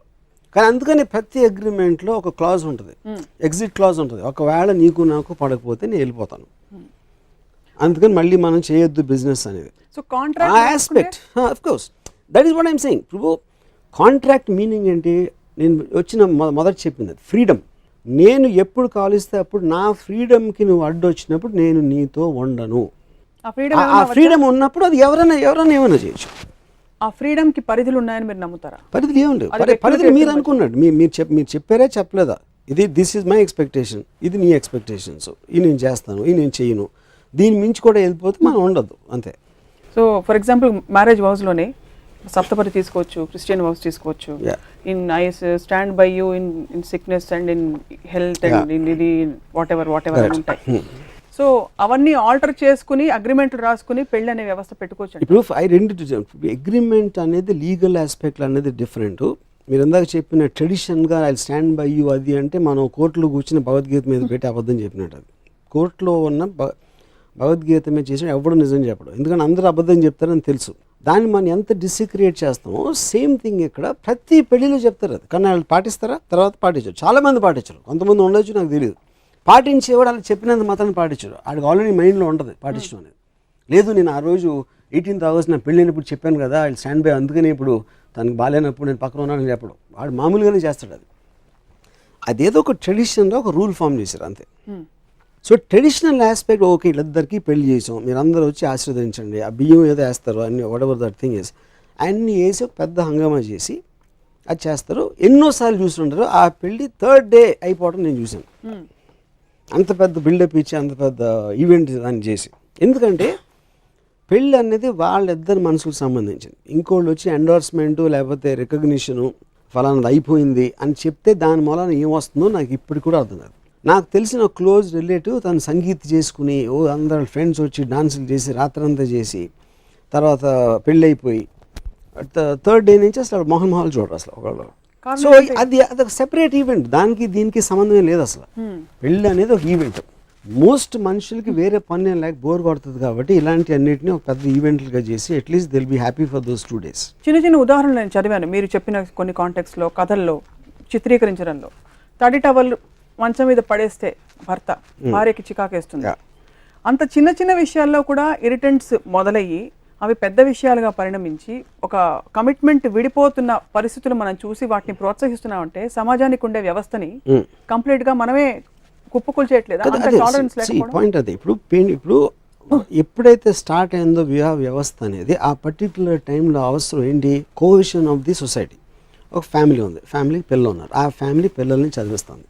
కానీ అందుకని ప్రతి అగ్రిమెంట్లో ఒక క్లాజ్ ఉంటుంది, ఎగ్జిట్ క్లాజ్ ఉంటుంది. ఒకవేళ నీకు నాకు పడకపోతే నేను వెళ్ళిపోతాను, అందుకని మళ్ళీ మనం చేయొద్దు బిజినెస్ అనేది. So contract aspect of course that is what I'm saying. ఇప్పుడు కాంట్రాక్ట్ మీనింగ్ ఏంటి? నేను వచ్చిన మొదట చెప్పింది ఫ్రీడమ్. నేను ఎప్పుడు కాలిస్తే అప్పుడు నా ఫ్రీడమ్కి నువ్వు అడ్డు వచ్చినప్పుడు నేను నీతో ఉండను. ఆ ఫ్రీడమ్ ఉన్నప్పుడు అది ఎవరైనా ఏమైనా చేయొచ్చు. ఆ ఫ్రీడమ్కి పరిధులు ఉన్నాయని మీరు నమ్ముతారా? పరిధులు ఏముండవు. పరిధులు మీరు అనుకున్నాడు, మీరు చెప్పారా చెప్పలేదా? దిస్ ఈజ్ మై ఎక్స్పెక్టేషన్, ఇది నీ ఎక్స్పెక్టేషన్స్, ఇది నేను చేస్తాను, ఇది నేను చేయను, దీని మించి కూడా వెళ్ళిపోతే మనం ఉండదు అంతే. సో ఫర్ ఎగ్జాంపుల్ మ్యారేజ్ హౌస్లోనే సప్తపది తీసుకోవచ్చు, క్రిస్టియన్ హౌస్ తీసుకోవచ్చు. In I stand by you in sickness and in health and in ఇది వాట్ ఎవర్ అని ఉంటాయి. సో అవన్నీ ఆల్టర్ చేసుకుని అగ్రిమెంట్లు రాసుకుని పెళ్ళి అనే వ్యవస్థ పెట్టుకోవచ్చు. ఇప్పుడు అగ్రిమెంట్ అనేది లీగల్ ఆస్పెక్ట్ అనేది డిఫరెంట్. మీరు ఇందాక చెప్పిన ట్రెడిషన్గా ఐ స్టాండ్ బై యూ అది అంటే మనం కోర్టులో కూర్చుని భగవద్గీత మీద పెట్టి అబద్ధం చెప్పినట్టు. అది కోర్టులో ఉన్న భగవద్గీత మీద చేసిన ఎవడు నిజం చెప్పడం, ఎందుకంటే అందరూ అబద్ధం చెప్తారని తెలుసు. దాన్ని మనం ఎంత డిస్క్రియేట్ చేస్తామో సేమ్ థింగ్ ఇక్కడ ప్రతి పెళ్లిలో చెప్తారు. అది కానీ వాళ్ళు పాటిస్తారా? తర్వాత పాటించారు, చాలామంది పాటించరు, కొంతమంది ఉండొచ్చు, నాకు తెలియదు. పాటించేవాడు అలా చెప్పినంత మాత్రం పాటించడు, వాడికి ఆల్రెడీ మైండ్లో ఉంటుంది పాటించడం అనేది. లేదు నేను ఆ రోజు 18th ఆగస్ట్ నా పెళ్ళైనప్పుడు చెప్పాను కదా ఐ స్టాండ్ బై, అందుకని ఇప్పుడు తనకు బాగాలేనప్పుడు నేను పక్కన ఉన్నానని చెప్పడం, వాడు మామూలుగానే చేస్తాడు. అదేదో ఒక ట్రెడిషన్లో ఒక రూల్ ఫామ్ చేశారు అంతే. సో ట్రెడిషనల్ ఆస్పెక్ట్ ఓకే, వీళ్ళిద్దరికీ పెళ్లి చేసాం, మీరు అందరూ వచ్చి ఆశీర్వదించండి, ఆ బియ్యం ఏదో వేస్తారు అన్ని what ever that thing is అన్నీ వేసి పెద్ద హంగామా చేసి అది చేస్తారు. ఎన్నోసార్లు చూస్తుంటారు. ఆ పెళ్ళి 3rd డే అయిపోవడం నేను చూశాను. అంత పెద్ద బిల్డప్ ఇచ్చి అంత పెద్ద ఈవెంట్ దాన్ని చేసి, ఎందుకంటే పెళ్ళి అనేది వాళ్ళిద్దరు మనసుకు సంబంధించింది. ఇంకోళ్ళు వచ్చి ఎండోర్స్మెంటు లేకపోతే రికగ్నిషను ఫలానాది అయిపోయింది అని చెప్తే దాని మూలన ఏమొస్తుందో నాకు ఇప్పుడు కూడా అర్థం కాదు. నాకు తెలిసిన క్లోజ్ రిలేటివ్ తను సంగీత్ చేసుకుని అందరు ఫ్రెండ్స్ వచ్చి డాన్సులు చేసి రాత్రంతా చేసి తర్వాత పెళ్ళి అయిపోయి 3rd డే నుంచి అసలు మొహన్ మొహాలు చూడరు అసలు ఒకళ్ళు. సో అదొక సెపరేట్ ఈవెంట్, దానికి దీనికి సంబంధమే లేదు అసలు. పెళ్ళి అనేది ఒక ఈవెంట్. మోస్ట్ మనుషులకి వేరే పని లేక బోర్ కొడుతుంది కాబట్టి ఇలాంటి అన్నిటిని ఒక పెద్ద ఈవెంట్లుగా చేసి at least they'll be happy for those 2 days. చిన్న ఉదాహరణలు నేను చదివాను మీరు చెప్పిన కొన్ని కాంటెక్స్లో, కథల్లో చిత్రీకరించడంలో. తడి టవల్ మంచం మీద పడేస్తే భర్త భార్యకి చికాకేస్తుంది. అంత చిన్న విషయాల్లో కూడా ఇరిటెంట్స్ మొదలయ్యి అవి పెద్ద విషయాలుగా పరిణమించి ఒక కమిట్మెంట్ విడిపోతున్న పరిస్థితులు మనం చూసి వాటిని ప్రోత్సహిస్తున్నామంటే సమాజానికి ఉండే వ్యవస్థని కంప్లీట్ గా మనమే కుప్పకూల్చేయట్లేదు. పాయింట్ అదే. ఇప్పుడు ఎప్పుడైతే స్టార్ట్ అయిందో వివాహ వ్యవస్థ అనేది ఆ పర్టికులర్ టైంలో అవసరం ఏంటి? Cohesion of the society. ఒక ఫ్యామిలీ ఉంది, ఫ్యామిలీకి పిల్లలు ఉన్నారు, ఆ ఫ్యామిలీ పిల్లల్ని చదివిస్తుంది,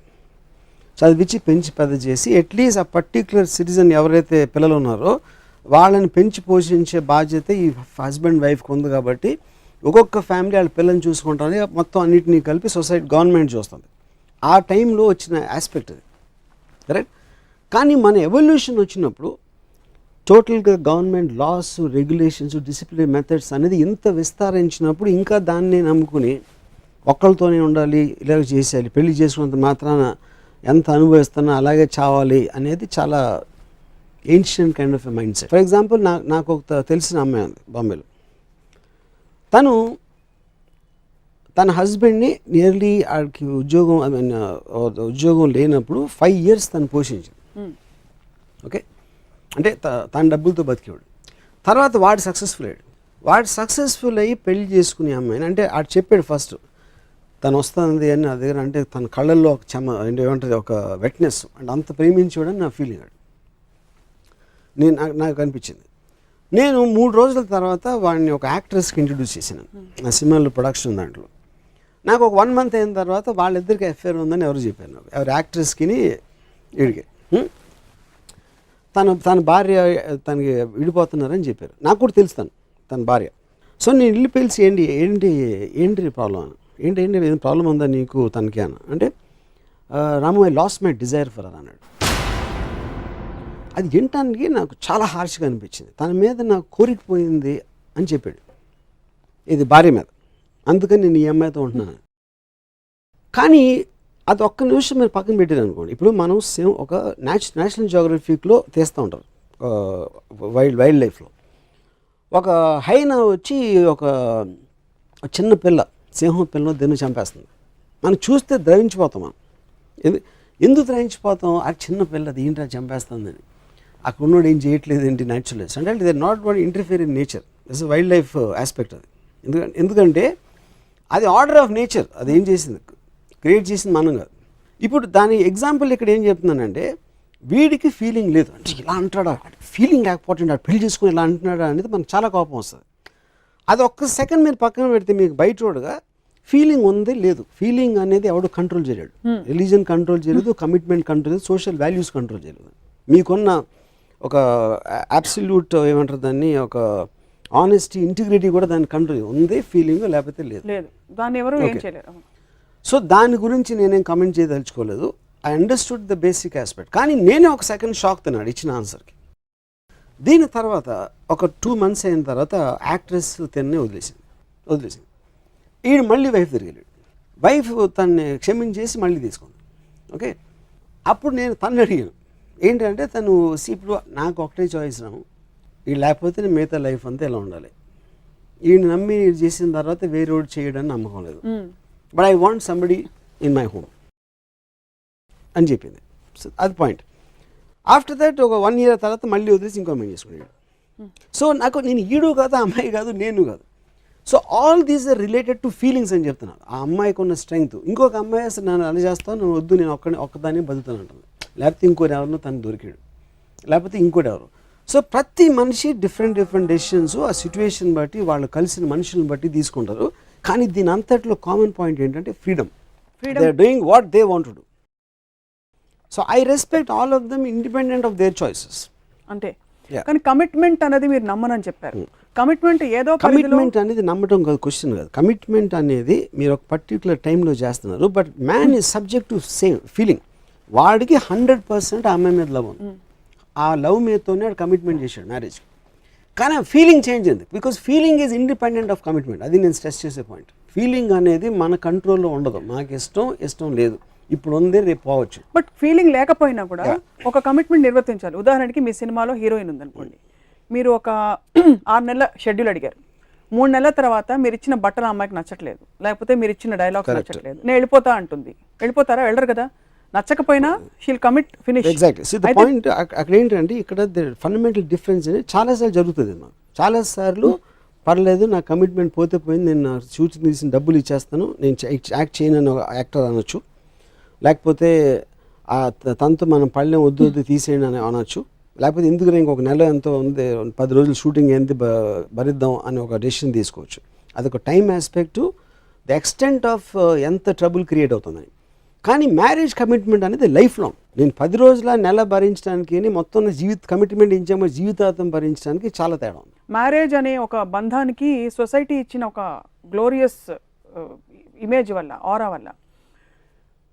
చదివించి పెంచి పెద్ద చేసి అట్లీస్ట్ ఆ పర్టికులర్ సిటిజన్ ఎవరైతే పిల్లలు ఉన్నారో వాళ్ళని పెంచి పోషించే బాధ్యత ఈ హస్బెండ్ వైఫ్కి ఉంది. కాబట్టి ఒక్కొక్క ఫ్యామిలీ వాళ్ళ పిల్లల్ని చూసుకుంటుంది, మొత్తం అన్నింటినీ కలిపి సొసైటీ గవర్నమెంట్ చూస్తుంది. ఆ టైంలో వచ్చిన ఆస్పెక్ట్ అది, కరెక్ట్. కానీ మన ఎవల్యూషన్ వచ్చినప్పుడు టోటల్గా government laws, regulations, disciplinary methods అనేది ఇంత విస్తరించినప్పుడు ఇంకా దాన్ని నమ్ముకుని ఒక్కళ్ళతోనే ఉండాలి, ఇలాగ చేసేయాలి, పెళ్లి చేసుకున్నంత మాత్రాన ఎంత అనుభవిస్తున్నా అలాగే చావాలి అనేది చాలా ancient kind of a mind set. For example నాకు ఒక తెలిసిన అమ్మాయి ఉంది బాంబేలో. తన హస్బెండ్ని నియర్లీ ఆడికి ఉద్యోగం లేనప్పుడు 5 years తను పోషించింది. ఓకే, అంటే తన డబ్బులతో బతికేవాడు. తర్వాత వాడు సక్సెస్ఫుల్ అయ్యి పెళ్లి చేసుకునే అమ్మాయిని, అంటే ఆడు చెప్పాడు ఫస్ట్ తను వస్తుంది అని నా దగ్గర, అంటే తన కళ్ళల్లో ఒక అంటే ఏమంటుంది ఒక వెట్నెస్, అంటే అంత ప్రేమించేవాడని నా ఫీలింగ్. నాకు అనిపించింది. నేను 3 రోజుల తర్వాత వాడిని ఒక యాక్ట్రెస్కి ఇంట్రడ్యూస్ చేశాను నా సినిమాలో ప్రొడక్షన్ దాంట్లో. నాకు ఒక 1 month అయిన తర్వాత వాళ్ళిద్దరికి అఫేర్ ఉందని ఎవరు చెప్పారు నాకు, ఎవరు యాక్ట్రెస్కి వీడికి. తన భార్య తనకి విడిపోతున్నారని చెప్పారు. నాకు కూడా తెలుసు తన భార్య. సో నేను ఇల్లు పిలిచి ఏంటి ప్రాబ్లం అని, ఏంటి ప్రాబ్లం ఉందా నీకు తనకి అన్న అంటే, Ramu I lost my desire for అన్నాడు. అది వినటానికి నాకు చాలా హార్ష్గా అనిపించింది. తన మీద నాకు కోరికపోయింది అని చెప్పాడు, ఇది భార్య మీద, అందుకని నేను ఈ అమ్మాయితో ఉంటున్నాను. కానీ అది ఒక్క నిమిషం మీరు పక్కన పెట్టారు అనుకోండి. ఇప్పుడు మనం సేమ్ ఒక నేషనల్ జియోగ్రఫీలో తీస్తూ ఉంటారు, వైల్డ్ లైఫ్లో ఒక హైనా వచ్చి ఒక చిన్న పిల్ల, సింహం పిల్లను దీన్ని చంపేస్తుంది. మనం చూస్తే ద్రవించిపోతాం. మనం ఎందుకు ద్రవించిపోతాం? ఆ చిన్న పిల్ల అది ఏంటి అది చంపేస్తుందని. అక్కడ ఉన్నోడు ఏం చేయట్లేదు ఏంటి, న్యాచురలిస్ట్ అంటే they not want interfere in nature. This wild life aspect అది. ఎందుకంటే అది ఆర్డర్ ఆఫ్ నేచర్, అది ఏం చేసింది, క్రియేట్ చేసింది మనం కాదు. ఇప్పుడు దాని ఎగ్జాంపుల్ ఇక్కడ ఏం చెప్తున్నానంటే, వీడికి ఫీలింగ్ లేదు అంటే ఇలా అంటాడా, ఫీలింగ్ లేకపోతే పెళ్లి చేసుకుని ఇలా అంటున్నాడా అనేది మనకు చాలా కోపం వస్తుంది. అది ఒక్క సెకండ్ మీరు పక్కన పెడితే మీకు బయటోడుగా ఫీలింగ్ ఉంది లేదు, ఫీలింగ్ అనేది ఎవడు కంట్రోల్ చేయలేడు. రిలీజన్ కంట్రోల్ చేయలేదు, కమిట్మెంట్ కంట్రోల్ చేయలేదు, సోషల్ వాల్యూస్ కంట్రోల్ చేయలేదు. మీకున్న ఒక అబ్సల్యూట్ ఏమంటారు దాన్ని, ఒక ఆనెస్టీ, ఇంటిగ్రిటీ కూడా దాన్ని కంట్రోల్ ఉంది, ఫీలింగ్ లేకపోతే లేదు, దాన్ని ఎవరు ఏం చేయలేరు. సో దాని గురించి నేనేం కమెంట్ చేయదలుచుకోలేదు. I understood the basic aspect. కానీ నేనే ఒక సెకండ్ షాక్ తిన్నాడు ఇచ్చిన ఆన్సర్కి. దీని తర్వాత ఒక 2 months అయిన తర్వాత యాక్ట్రెస్ తనని వదిలేసింది. ఈయన మళ్ళీ వైఫ్ తిరిగాడు. వైఫ్ తనని క్షమించేసి మళ్ళీ తీసుకుంది. ఓకే, అప్పుడు నేను తను అడిగాను ఏంటంటే, తను ఇప్పుడు నాకు ఒకటే చాయిస్ రాము, వీడు లేకపోతే నేను మిగతా లైఫ్ అంతా ఎలా ఉండాలి, ఈయన నమ్మి చేసిన తర్వాత వేరే వాడు చేయడానికి నమ్మకం లేదు, but I want somebody in my home అని చెప్పింది. సో అది పాయింట్. ఆఫ్టర్ దట్ ఒక 1 year తర్వాత మళ్ళీ వదిలేసి ఇంకో అమ్మాయి చేసుకున్నాడు. సో నాకు నేను ఈడు కాదు, అమ్మాయి కాదు, నేను కాదు. So all these are related to feelings అని చెప్తున్నాను. ఆ అమ్మాయికి ఉన్న స్ట్రెంగ్త్, ఇంకొక అమ్మాయి అసలు నేను అలా చేస్తాను, నేను వద్దు, నేను ఒక్కదాన్ని బతుకుతాను అంటుంది, లేకపోతే ఇంకోటి ఎవరినో తను దొరికాడు, లేకపోతే ఇంకోటి ఎవరు. సో ప్రతి మనిషి డిఫరెంట్ డెసిషన్స్ ఆ సిచ్యువేషన్ బట్టి, వాళ్ళు కలిసిన మనుషులను బట్టి తీసుకుంటారు. కానీ దీని అంతట్లో కామన్ పాయింట్ ఏంటంటే freedom. They are doing what they want to do. So I respect all of them independent of their choices. అంతే. కానీ కమిట్మెంట్ అనేది మీరు నమ్మనని చెప్పారు. కమిట్మెంట్ ఏదో కమిట్మెంట్ అనేది నమ్మటం కాదు, క్వశ్చన్ కాదు. కమిట్మెంట్ అనేది మీరు ఒక పర్టికులర్ టైంలో చేస్తున్నారు, but man is subject to same feeling. వాడికి 100% ఆ అమ్మాయి మీద లవ్ ఉంది, ఆ లవ్ మీదతోనే వాడు కమిట్మెంట్ చేశాడు మ్యారేజ్కి. కానీ ఆ ఫీలింగ్ చేంజ్ అయింది, because feeling is independent of commitment. అది నేను స్ట్రెస్ చేసే పాయింట్. ఫీలింగ్ అనేది మన కంట్రోల్లో ఉండదు. నాకు ఇష్టం లేదు, ఇప్పుడు ఉంది, రేపు పోవచ్చు. బట్ ఫీలింగ్ లేకపోయినా కూడా ఒక కమిట్మెంట్ నిర్వర్తించాలి. ఉదాహరణకి మీ సినిమాలో హీరోయిన్ ఉందనుకోండి, మీరు ఒక 6 నెలల షెడ్యూల్ అడిగారు, 3 నెలల తర్వాత మీరు ఇచ్చిన బట్టలు అమ్మాయికి నచ్చట్లేదు, లేకపోతే మీరు ఇచ్చిన డైలాగ్స్ నచ్చట్లేదు, నేను వెళ్ళిపోతా అంటుంది, వెళ్ళిపోతారా? వెళ్ళరు కదా. నచ్చకపోయినా she'll commit, finish. Exactly. So the point అక్కడ ఏంటంటే, ఇక్కడ ఫండమెంటల్ డిఫరెన్స్ అనేది చాలాసార్లు జరుగుతుంది. మాకు చాలాసార్లు పర్లేదు, నా కమిట్మెంట్ పోతే పోయింది, నేను నా సూచన తీసిన డబ్బులు ఇచ్చేస్తాను, నేను యాక్ట్ చేయను అని ఒక యాక్టర్ అనొచ్చు, లేకపోతే తనతో మనం పళ్ళెం వద్దు తీసేయండి అని అనొచ్చు, లేకపోతే ఎందుకు ఇంకొక నెల ఎంతో ఉంది, 10 రోజులు షూటింగ్ ఎంత భరిద్దాం అని ఒక డెసిషన్ తీసుకోవచ్చు. అదొక time aspect, the extent of ఎంత ట్రబుల్ క్రియేట్ అవుతుందని. కానీ మ్యారేజ్ కమిట్మెంట్ అనేది లైఫ్ లాంగ్. నేను 10 రోజుల నెల భరించడానికి మొత్తం కమిట్మెంట్ ఇచ్చామో జీవితాంతం భరించడానికి చాలా తేడా ఉంది. మ్యారేజ్ అనే ఒక బంధానికి సొసైటీ ఇచ్చిన ఒక గ్లోరియస్ ఇమేజ్ వల్ల, ఆరా వల్ల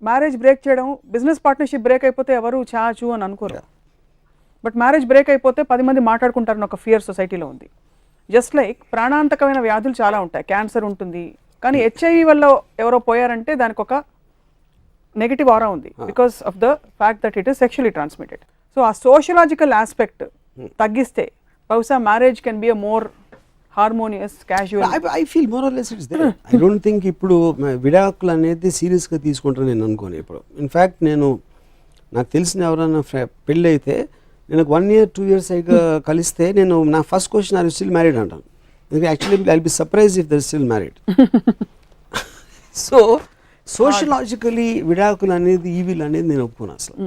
మ్యారేజ్ బ్రేక్ చేయడం, బిజినెస్ పార్ట్నర్షిప్ బ్రేక్ అయిపోతే ఎవరు చాచు అని అనుకోరు, బట్ మ్యారేజ్ బ్రేక్ అయిపోతే 10 మంది మాట్లాడుకుంటారని ఒక ఫియర్ సొసైటీలో ఉంది. జస్ట్ లైక్ ప్రాణాంతకమైన వ్యాధులు చాలా ఉంటాయి, క్యాన్సర్ ఉంటుంది, కానీ HIV వల్ల ఎవరో పోయారంటే దానికి ఒక నెగిటివ్ ఆరా ఉంది, because of the fact that it is sexually transmitted. So ఆ సోషలాజికల్ ఆస్పెక్ట్ తగ్గిస్తే బహుశా marriage can be a more harmonious, casual. I feel more or less it's there. I don't think ఇప్పుడు విడాకులు అనేది సీరియస్గా తీసుకుంటాను నేను అనుకోను ఇప్పుడు. ఇన్ఫ్యాక్ట్ నాకు తెలిసిన ఎవరైనా పెళ్ళి అయితే నేను 1 year 2 years అయిగా కలిస్తే నేను నా first question, are you still married అంటాను. Actually I will be surprise if they're still married. So sociologically విడాకులు అనేది ఈవిల్ అనేది నేను ఒప్పుకోను అసలు.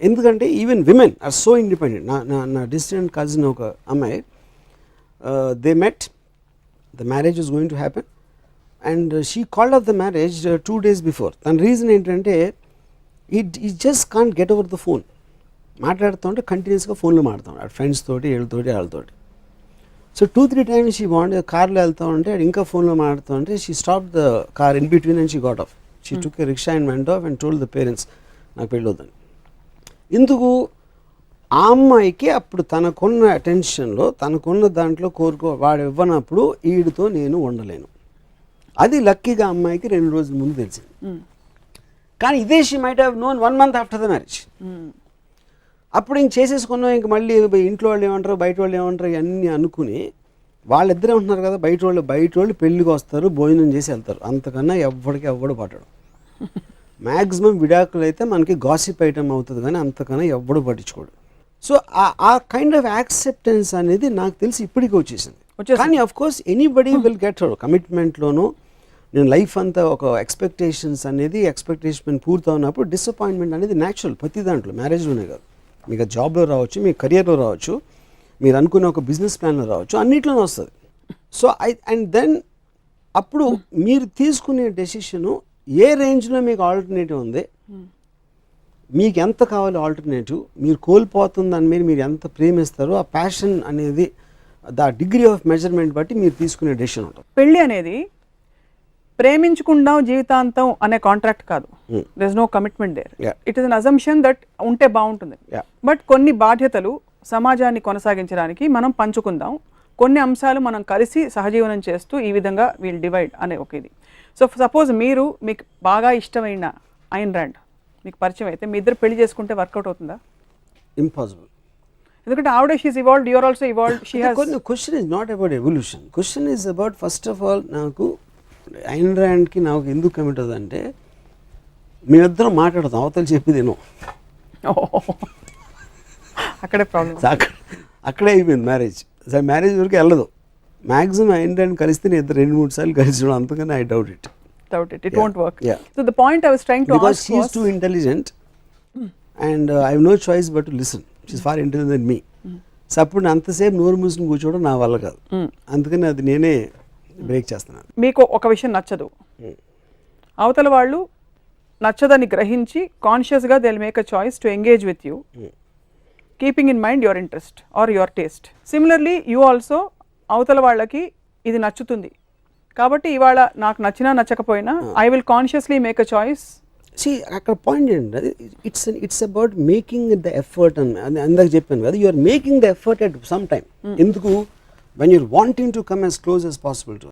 ఎందుకంటే even women are so independent. నా డిస్టెంట్ కజిన్ ఒక అమ్మాయి, they met, the marriage is going to happen and she called off the marriage 2 days before. తన రీజన్ ఏంటంటే ఈ just can't get over the phone. మాట్లాడుతూ ఉంటే కంటిన్యూస్గా ఫోన్లో మాట్లాడుతాం ఫ్రెండ్స్ తోటి, వాళ్ళతోటి. సో 2-3 times షీ బాగుండే కార్లో వెళ్తూ ఉంటే ఇంకా ఫోన్లో మాట్లాడుతూ ఉంటే she stop the car in between and she got of. She took a rickshaw and went off and told the parents నాకు పెళ్ళొద్దని. ఎందుకు? ఆ అమ్మాయికి అప్పుడు తనకున్న అటెన్షన్లో, తనకున్న దాంట్లో వాడు ఇవ్వనప్పుడు వీడితో నేను ఉండలేను. అది లక్కీగా అమ్మాయికి 2 రోజుల ముందు తెలిసింది. కానీ ఇదే she might have known 1 month after the marriage. అప్పుడు ఇంక చేసేసుకున్నాం, ఇంక మళ్ళీ ఇంట్లో వాళ్ళు ఏమంటారు, బయట వాళ్ళు ఏమంటారు, ఇవన్నీ అనుకుని వాళ్ళిద్దరే ఉంటున్నారు కదా, బయట వాళ్ళు పెళ్ళికి వస్తారు, భోజనం చేసి వెళ్తారు. అంతకన్నా ఎవ్వడు పట్టడు. మ్యాక్సిమం విడాకులు అయితే మనకి గాసిప్ ఐటమ్ అవుతుంది, కానీ అంతకన్నా ఎవ్వడు పట్టించుకోడు. సో ఆ కైండ్ ఆఫ్ యాక్సెప్టెన్స్ అనేది నాకు తెలిసి ఇప్పటికీ వచ్చేసింది. కానీ of course anybody will get కమిట్మెంట్లోనూ నేను లైఫ్ అంతా ఒక ఎక్స్పెక్టేషన్ పూర్తి అవునప్పుడు డిసప్పాయింట్మెంట్ అనేది న్యాచురల్ ప్రతి దాంట్లో, మ్యారేజ్లోనే కాదు, మీకు జాబ్లో రావచ్చు, మీ కెరియర్లో రావచ్చు, మీరు అనుకునే ఒక బిజినెస్ ప్లాన్లో రావచ్చు, అన్నిట్లోనే వస్తుంది. సో అండ్ దెన్ అప్పుడు మీరు తీసుకునే డెసిషను ఏ రేంజ్లో మీకు ఆల్టర్నేటివ్ ఉంది, మీకు ఎంత కావాలి ఆల్టర్నేటివ్, మీరు కోల్పోతున్న దాని మీద మీరు ఎంత ప్రేమిస్తారో ఆ ప్యాషన్ అనేది ద డిగ్రీ ఆఫ్ మెజర్మెంట్ బట్టి మీరు తీసుకునే డెసిషన్ ఉంటుంది. పెళ్ళి అనేది ప్రేమించుకుందాం జీవితాంతం అనే కాంట్రాక్ట్ కాదు. There is no commitment there. It is an assumption that ఉంటే బాగుంటుంది. బట్ కొన్ని బాధ్యతలు సమాజాన్ని కొనసాగించడానికి మనం పంచుకుందాం, కొన్ని అంశాలు మనం కలిసి సహజీవనం చేస్తూ ఈ విధంగా వీల్ డివైడ్ అనే ఒక ఇది. సో సపోజ్ మీకు బాగా ఇష్టమైన ఐన్ ర్యాండ్ మీకు పరిచయం అయితే మీ ఇద్దరు పెళ్లి చేసుకుంటే వర్కౌట్ అవుతుందా? ఇంపాసిబుల్. ఎందుకంటే ఆవిడ she is evolved, you are also evolved. Question is not about evolution, question is about first of all నాకు ఐన్ ర్యాండ్కి నాకు ఎందుకు కమిట్ అవుతుందంటే మేమిద్దరం మాట్లాడతాం, అవతల చెప్పేది నేను అక్కడే ప్రాబ్లం. అక్కడే అయిపోయింది మ్యారేజ్. అసలు మ్యారేజ్ వరకు వెళ్ళదు. మ్యాక్సిమం ఐన్ ర్యాండ్ కలిస్తే నేను 2-3 సార్లు కలిసి అంతకన్నా I doubt it. It won't work. So the point I was trying to because ask she is too intelligent and I have no choice but to listen. She's far intelligent than me. So అప్పుడు అంతసేపు నోరు మూసుకుని కూర్చోవడం నా వల్ల కాదు, అందుకని అది నేనే బ్రేక్ చేస్తున్నాను. మీకు ఒక విషయం నచ్చదు, అవతల వాళ్ళు నచ్చదని గ్రహించి కాన్షియస్గా they will make a choice to engage with you, keeping in mind your interest or your taste. Similarly you also అవతల వాళ్ళకి ఇది నచ్చుతుంది కాబట్టి ఇవాళ నాకు నచ్చినా నచ్చకపోయినా I will consciously make a choice. అక్కడ పాయింట్ ఏంటంటే it's about making the effort అని అందాక చెప్పాను కదా, you're making the effort at some time. ఎందుకు? When you're wanting to come as close as possible to.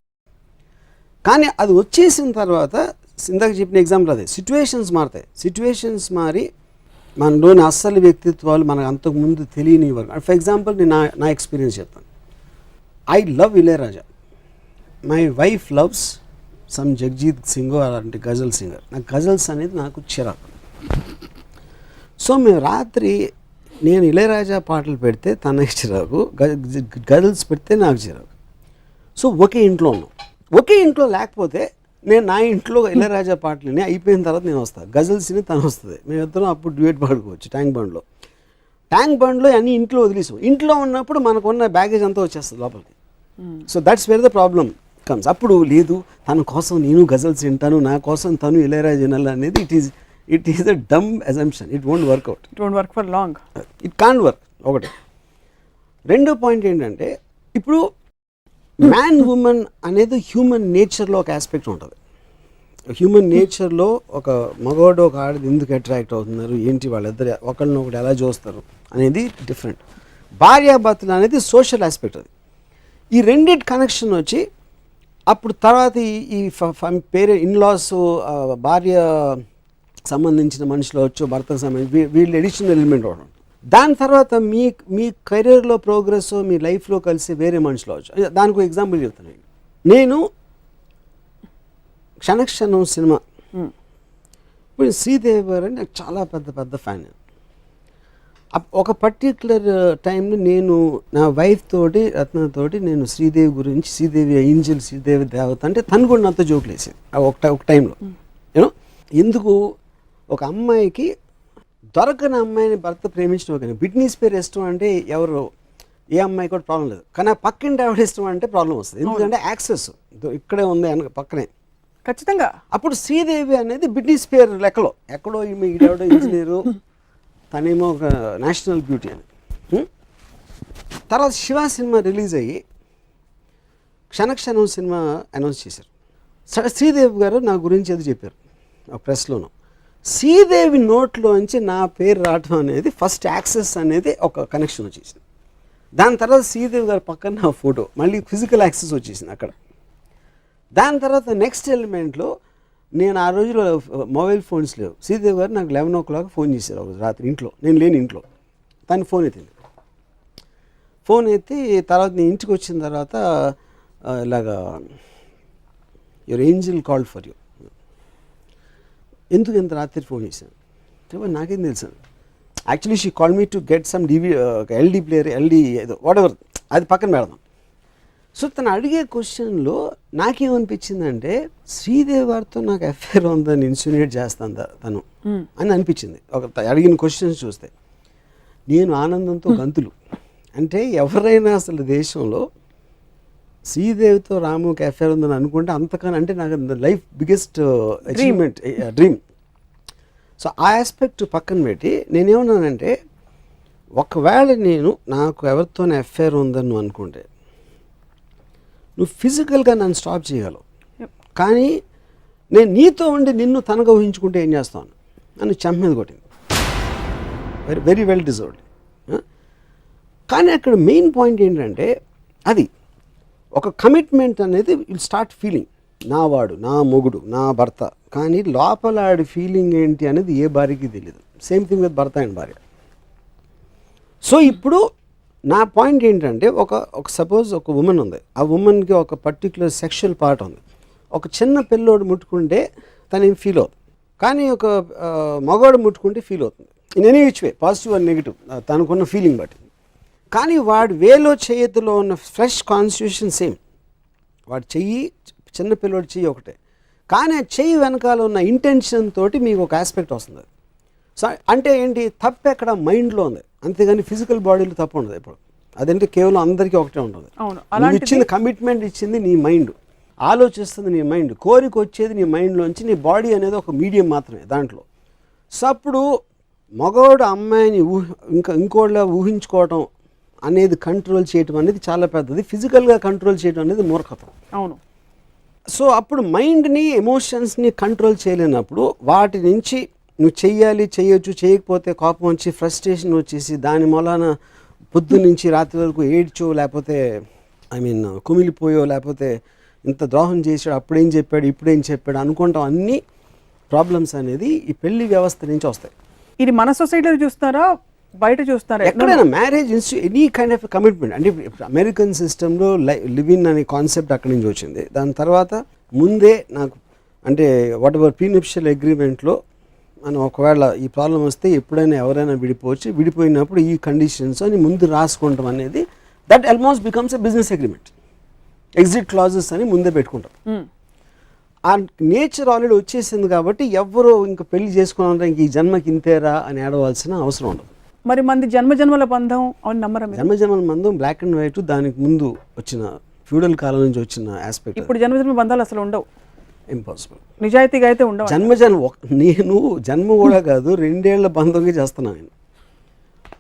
కానీ అది వచ్చేసిన తర్వాత ఇందాక చెప్పిన ఎగ్జాంపుల్ అదే, సిచ్యువేషన్స్ మారుతాయి. సిచ్యువేషన్స్ మారి మనలోని అస్సలు వ్యక్తిత్వాలు మనకు అంతకుముందు తెలియని వరకు. ఫర్ ఎగ్జాంపుల్ నేను నా ఎక్స్పీరియన్స్ చెప్తాను. I love Ilaiyaraaja, my wife loves some Jagjit Singh అలాంటి గజల్ సింగర్. నాకు గజల్స్ అనేది నాకు చిరాకు. సో మేము రాత్రి నేను ఇళయరాజా పాటలు పెడితే తనకి చిరాకు, గజల్స్ పెడితే నాకు చిరాకు. సో ఒకే ఇంట్లో ఉన్నాం. ఒకే ఇంట్లో లేకపోతే నేను నా ఇంట్లో ఇళయరాజా పాటలని అయిపోయిన తర్వాత నేను వస్తాను, గజల్స్ని తను వస్తుంది, మేమిద్దరం అప్పుడు డ్యూయట్ పాడుకోవచ్చు ట్యాంక్ బండ్లో. ట్యాంక్ బండ్లో అన్ని ఇంట్లో వదిలేసాం. ఇంట్లో ఉన్నప్పుడు మనకున్న బ్యాగేజ్ అంతా వచ్చేస్తుంది లోపలికి. So that's where the problem comes. అప్పుడు లేదు తన కోసం నేను గజల్స్ వింటాను, నా కోసం తను ఇళయరాజా వినాలి అనేది it is a dumb assumption. It won't work out. It won't work for long. It can't work. ఒకటి. రెండో పాయింట్ ఏంటంటే ఇప్పుడు మ్యాన్ ఉమెన్ అనేది హ్యూమన్ నేచర్లో ఒక ఆస్పెక్ట్ ఉంటుంది. హ్యూమన్ నేచర్లో ఒక మగవాడు ఒక ఆడది ఎందుకు అట్రాక్ట్ అవుతున్నారు, ఏంటి వాళ్ళిద్దరు ఒకళ్ళని ఒకటి ఎలా చూస్తారు అనేది డిఫరెంట్. భార్యాభర్తలు అనేది సోషల్ ఆస్పెక్ట్. అది ఈ రెండిటి కనెక్షన్ వచ్చి అప్పుడు తర్వాత ఈ ఇన్లాస్ భార్య సంబంధించిన మనుషులు వచ్చు, భర్తకు సంబంధించి వీళ్ళు ఎడిషనల్ ఎలిమెంట్ అవడం. దాని తర్వాత మీ కెరీర్లో ప్రోగ్రెస్, మీ లైఫ్లో కలిసి వేరే మనుషులు అవచ్చు. దానికి ఒక ఎగ్జాంపుల్ చెప్తాను. నేను క్షణక్షణం సినిమా ఇప్పుడు శ్రీదేవి గారు అంటే నాకు చాలా పెద్ద ఫ్యాన్. ఒక పర్టిక్యులర్ టైంలో నేను నా వైఫ్ తోటి రత్నతోటి నేను శ్రీదేవి గురించి, శ్రీదేవి ఏంజల్, శ్రీదేవి దేవత అంటే తను కూడా నాతో జోకులు వేసేది ఒక టైంలో. యూనో ఎందుకు ఒక అమ్మాయికి దొరకని అమ్మాయిని భర్త ప్రేమించడం కానీ బిట్నీ స్పియర్స్ ఇష్టం అంటే ఎవరు ఏ అమ్మాయి కూడా ప్రాబ్లం లేదు, కానీ ఆ పక్కింటి ఆవిడ ఇష్టం అంటే ప్రాబ్లం వస్తుంది. ఎందుకంటే యాక్సెస్ ఇక్కడే ఉంది అనక పక్కనే ఖచ్చితంగా. అప్పుడు శ్రీదేవి అనేది బిట్నీ స్పియర్ లెక్కలో ఎక్కడో ఈడెవడో ఇంజనీరు, తనేమో ఒక నేషనల్ బ్యూటీ అని. తర్వాత శివ సినిమా రిలీజ్ అయ్యి క్షణక్షణం సినిమా అనౌన్స్ చేశారు. శ్రీదేవి గారు నా గురించి అది చెప్పారు ఆ ప్రెస్లోనూ. శ్రీదేవి నోట్లోంచి నా పేరు రావటం అనేది ఫస్ట్ యాక్సెస్ అనేది ఒక కనెక్షన్ వచ్చేసింది. దాని తర్వాత శ్రీదేవి గారి పక్కన నా ఫోటో మళ్ళీ ఫిజికల్ యాక్సెస్ వచ్చేసింది అక్కడ. దాని తర్వాత నెక్స్ట్ ఎలిమెంట్లో నేను ఆ రోజులో మొబైల్ ఫోన్స్ లేవు. శ్రీదేవి గారు నాకు 11 o'clock ఫోన్ చేశారు ఒక రోజు రాత్రి. ఇంట్లో నేను లేని ఇంట్లో తను ఫోన్ ఎత్తింది. ఫోన్ ఎత్తి తర్వాత నేను ఇంటికి వచ్చిన తర్వాత ఇలాగా your Angel called for you. ఎందుకు ఇంత రాత్రి ఫోన్ చేశాను? నాకేం తెలుసు. Actually she call me to get some LD player, LD ఏదో వాట్ ఎవర్, అది పక్కన పెడదాం. సో తను అడిగే క్వశ్చన్లో నాకేమనిపించిందంటే శ్రీదేవి వారితో నాకు అఫేర్ ఉందని ఇన్సిన్యుయేట్ చేస్తాను తను అని అనిపించింది అడిగిన క్వశ్చన్స్ చూస్తే. నేను ఆనందంతో గంతులు. అంటే ఎవరైనా అసలు దేశంలో శ్రీదేవితో రాముకి అఫేర్ ఉందని అనుకుంటే అంతకన్నా అంటే నాకు life biggest achievement dream. So ఆ ఆస్పెక్ట్ పక్కన పెట్టి నేనేమన్నానంటే ఒకవేళ నాకు ఎవరితోనే అఫేర్ ఉందని నువ్వు అనుకుంటే నువ్వు ఫిజికల్గా నన్ను స్టాప్ చేయగలవు, కానీ నేను నీతో ఉండి నిన్ను తనగా ఊహించుకుంటే ఏం చేస్తాను నన్ను చెంప మీద కొట్టింది. Very well deserved. కానీ అక్కడ మెయిన్ పాయింట్ ఏంటంటే అది ఒక కమిట్మెంట్ అనేది విల్ స్టార్ట్ ఫీలింగ్ నా వాడు, నా మొగుడు, నా భర్త, కానీ లోపల ఆడి ఫీలింగ్ ఏంటి అనేది ఏ భార్యకి తెలియదు. సేమ్ థింగ్ విత్ భర్త అండ్ భార్య. సో ఇప్పుడు నా పాయింట్ ఏంటంటే ఒక సపోజ్ ఒక ఉమెన్ ఉంది, ఆ ఉమెన్కి ఒక పర్టికులర్ సెక్షువల్ పార్ట్ ఉంది. ఒక చిన్న పిల్లోడు ముట్టుకుంటే తనేం ఫీల్ అవుతుంది, కానీ ఒక మగవాడు ముట్టుకుంటే ఫీల్ అవుతుంది. In any which way, positive and negative తనకున్న ఫీలింగ్ బట్టి. కానీ వాడి వేలో చేతిలో ఉన్న ఫ్రెష్ కాన్స్టిట్యూషన్ సేమ్. వాడి చెయ్యి చిన్న పిల్లోడి చెయ్యి ఒకటే, కానీ ఆ చెయ్యి వెనకాల ఉన్న ఇంటెన్షన్ తోటి మీకు ఒక ఆస్పెక్ట్ వస్తుంది. సో అంటే ఏంటి, తప్పు ఎక్కడ మైండ్లో ఉంది, అంతేగాని ఫిజికల్ బాడీలో తప్పు ఉండదు ఇప్పుడు. అదంటే కేవలం అందరికీ ఒకటే ఉంటుంది. నువ్వు ఇచ్చింది కమిట్మెంట్ ఇచ్చింది నీ మైండ్, ఆలోచిస్తుంది నీ మైండ్, కోరిక వచ్చేది నీ మైండ్లోంచి, నీ బాడీ అనేది ఒక మీడియం మాత్రమే దాంట్లో. సో అప్పుడు మగవాడు అమ్మాయిని ఇంకోళ్ళ ఊహించుకోవటం అనేది కంట్రోల్ చేయటం అనేది చాలా పెద్దది. ఫిజికల్గా కంట్రోల్ చేయడం అనేది మూర్ఖత్వం. అవును. సో అప్పుడు మైండ్ని ఎమోషన్స్ని కంట్రోల్ చేయలేనప్పుడు వాటి నుంచి నువ్వు చెయ్యాలి, చేయొచ్చు, చేయకపోతే కోపం వచ్చి ఫ్రస్ట్రేషన్ వచ్చేసి దాని మూలాన పొద్దు నుంచి రాత్రి వరకు ఏడ్చో, లేకపోతే కుమిలిపోయో, లేకపోతే ఇంత ద్రోహం చేశాడు, అప్పుడేం చెప్పాడు ఇప్పుడేం చెప్పాడు అనుకుంటాం. అన్ని ప్రాబ్లమ్స్ అనేది ఈ పెళ్లి వ్యవస్థ నుంచి వస్తాయి. ఇది మన సొసైటీలో చూస్తారా, బయట చూస్తారా? ఎక్కడైనా marriage any kind of commitment అంటే అమెరికన్ సిస్టంలో లివ్ ఇన్ అనే కాన్సెప్ట్ అక్కడి నుంచి వచ్చింది. దాని తర్వాత ముందే నాకు అంటే వాట్ ఎవర్ ప్రీనప్షియల్ అగ్రిమెంట్లో మనం ఒకవేళ ఈ ప్రాబ్లం వస్తే ఎప్పుడైనా ఎవరైనా విడిపోవచ్చు, విడిపోయినప్పుడు ఈ కండిషన్స్ అని ముందు రాసుకుంటాం అనేది that almost becomes a business agreement. Exit clauses అని ముందే పెట్టుకుంటాం. ఆ నేచర్ ఆల్రెడీ వచ్చేసింది కాబట్టి ఎవరు ఇంకా పెళ్లి చేసుకున్నారంటే ఇంక ఈ జన్మకి ఇంతేరా అని ఏడవలసిన అవసరం ఉండదు. మరి మంది జన్మజన్మల బంధం అని నమ్మరా? జన్మజన్మల బంధం బ్లాక్ అండ్ వైట్, దానికి ముందు వచ్చిన ఫ్యూడల్ కాలం నుంచి వచ్చిన ఆస్పెక్ట్. ఇప్పుడు జన్మజన్మ బంధాలు అసలు ఉండవు, ఇంపాసిబుల్. నిజాయితీగా అయితే ఉండవు. నేను జన్మ కూడా కాదు 2 ఏళ్ల బంధంగా చేస్తున్నాను నేను.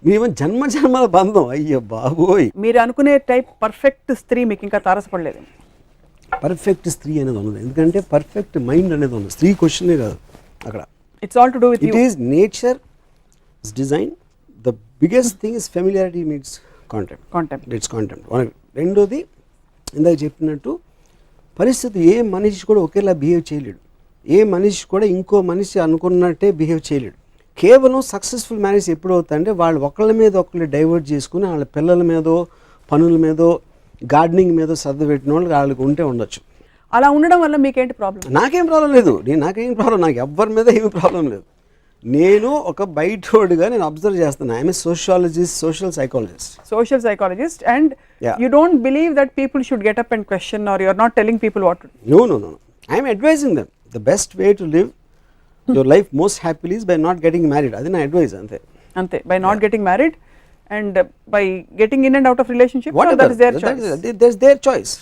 మేము జన్మల బంధం, అయ్యో బాబోయ్. మీరు అనుకునే టైప్ పర్ఫెక్ట్ స్త్రీ మీకు ఇంకా తారసపడలేదు. పర్ఫెక్ట్ స్త్రీ అనేది ఉన్నది, ఎందుకంటే పర్ఫెక్ట్ మైండ్ అనేది ఉంది. స్త్రీ క్వశ్చనే కాదు అక్కడ. It's all to do with it is nature design. The biggest thing is familiarity meets contempt. It's contempt. రెండోది ఇందాక చెప్పినట్టు పరిస్థితి ఏ మనిషి కూడా ఒకేలా బిహేవ్ చేయలేడు. ఏ మనిషి కూడా ఇంకో మనిషి అనుకున్నట్టే బిహేవ్ చేయలేడు. కేవలం సక్సెస్ఫుల్ మ్యారేజ్ ఎప్పుడు అవుతుందంటే వాళ్ళు ఒకళ్ళ మీద ఒకళ్ళు డైవర్ట్ చేసుకుని వాళ్ళ పిల్లల మీదో పనుల మీదో గార్డెనింగ్ మీదో శ్రద్ధ పెట్టిన వాళ్ళు వాళ్ళకి ఉంటే ఉండొచ్చు. అలా ఉండడం వల్ల మీకేంటి ప్రాబ్లం? నాకేం ప్రాబ్లం లేదు. నాకేం ప్రాబ్లం, నాకు ఎవ్వరి మీద ఏమి ప్రాబ్లం లేదు. నేను ఒక బయటోడుగా నేను అబ్జర్వ్ చేస్తాను. I'm a social psychologist and you don't believe that people should get up and question are you are not telling people what to do. No. I'm advising them the best way to live your life most happily is by not getting married. అది నా advice. అంతే. By not getting married and by getting in and out of relationship, so that is their choice. That's their choice.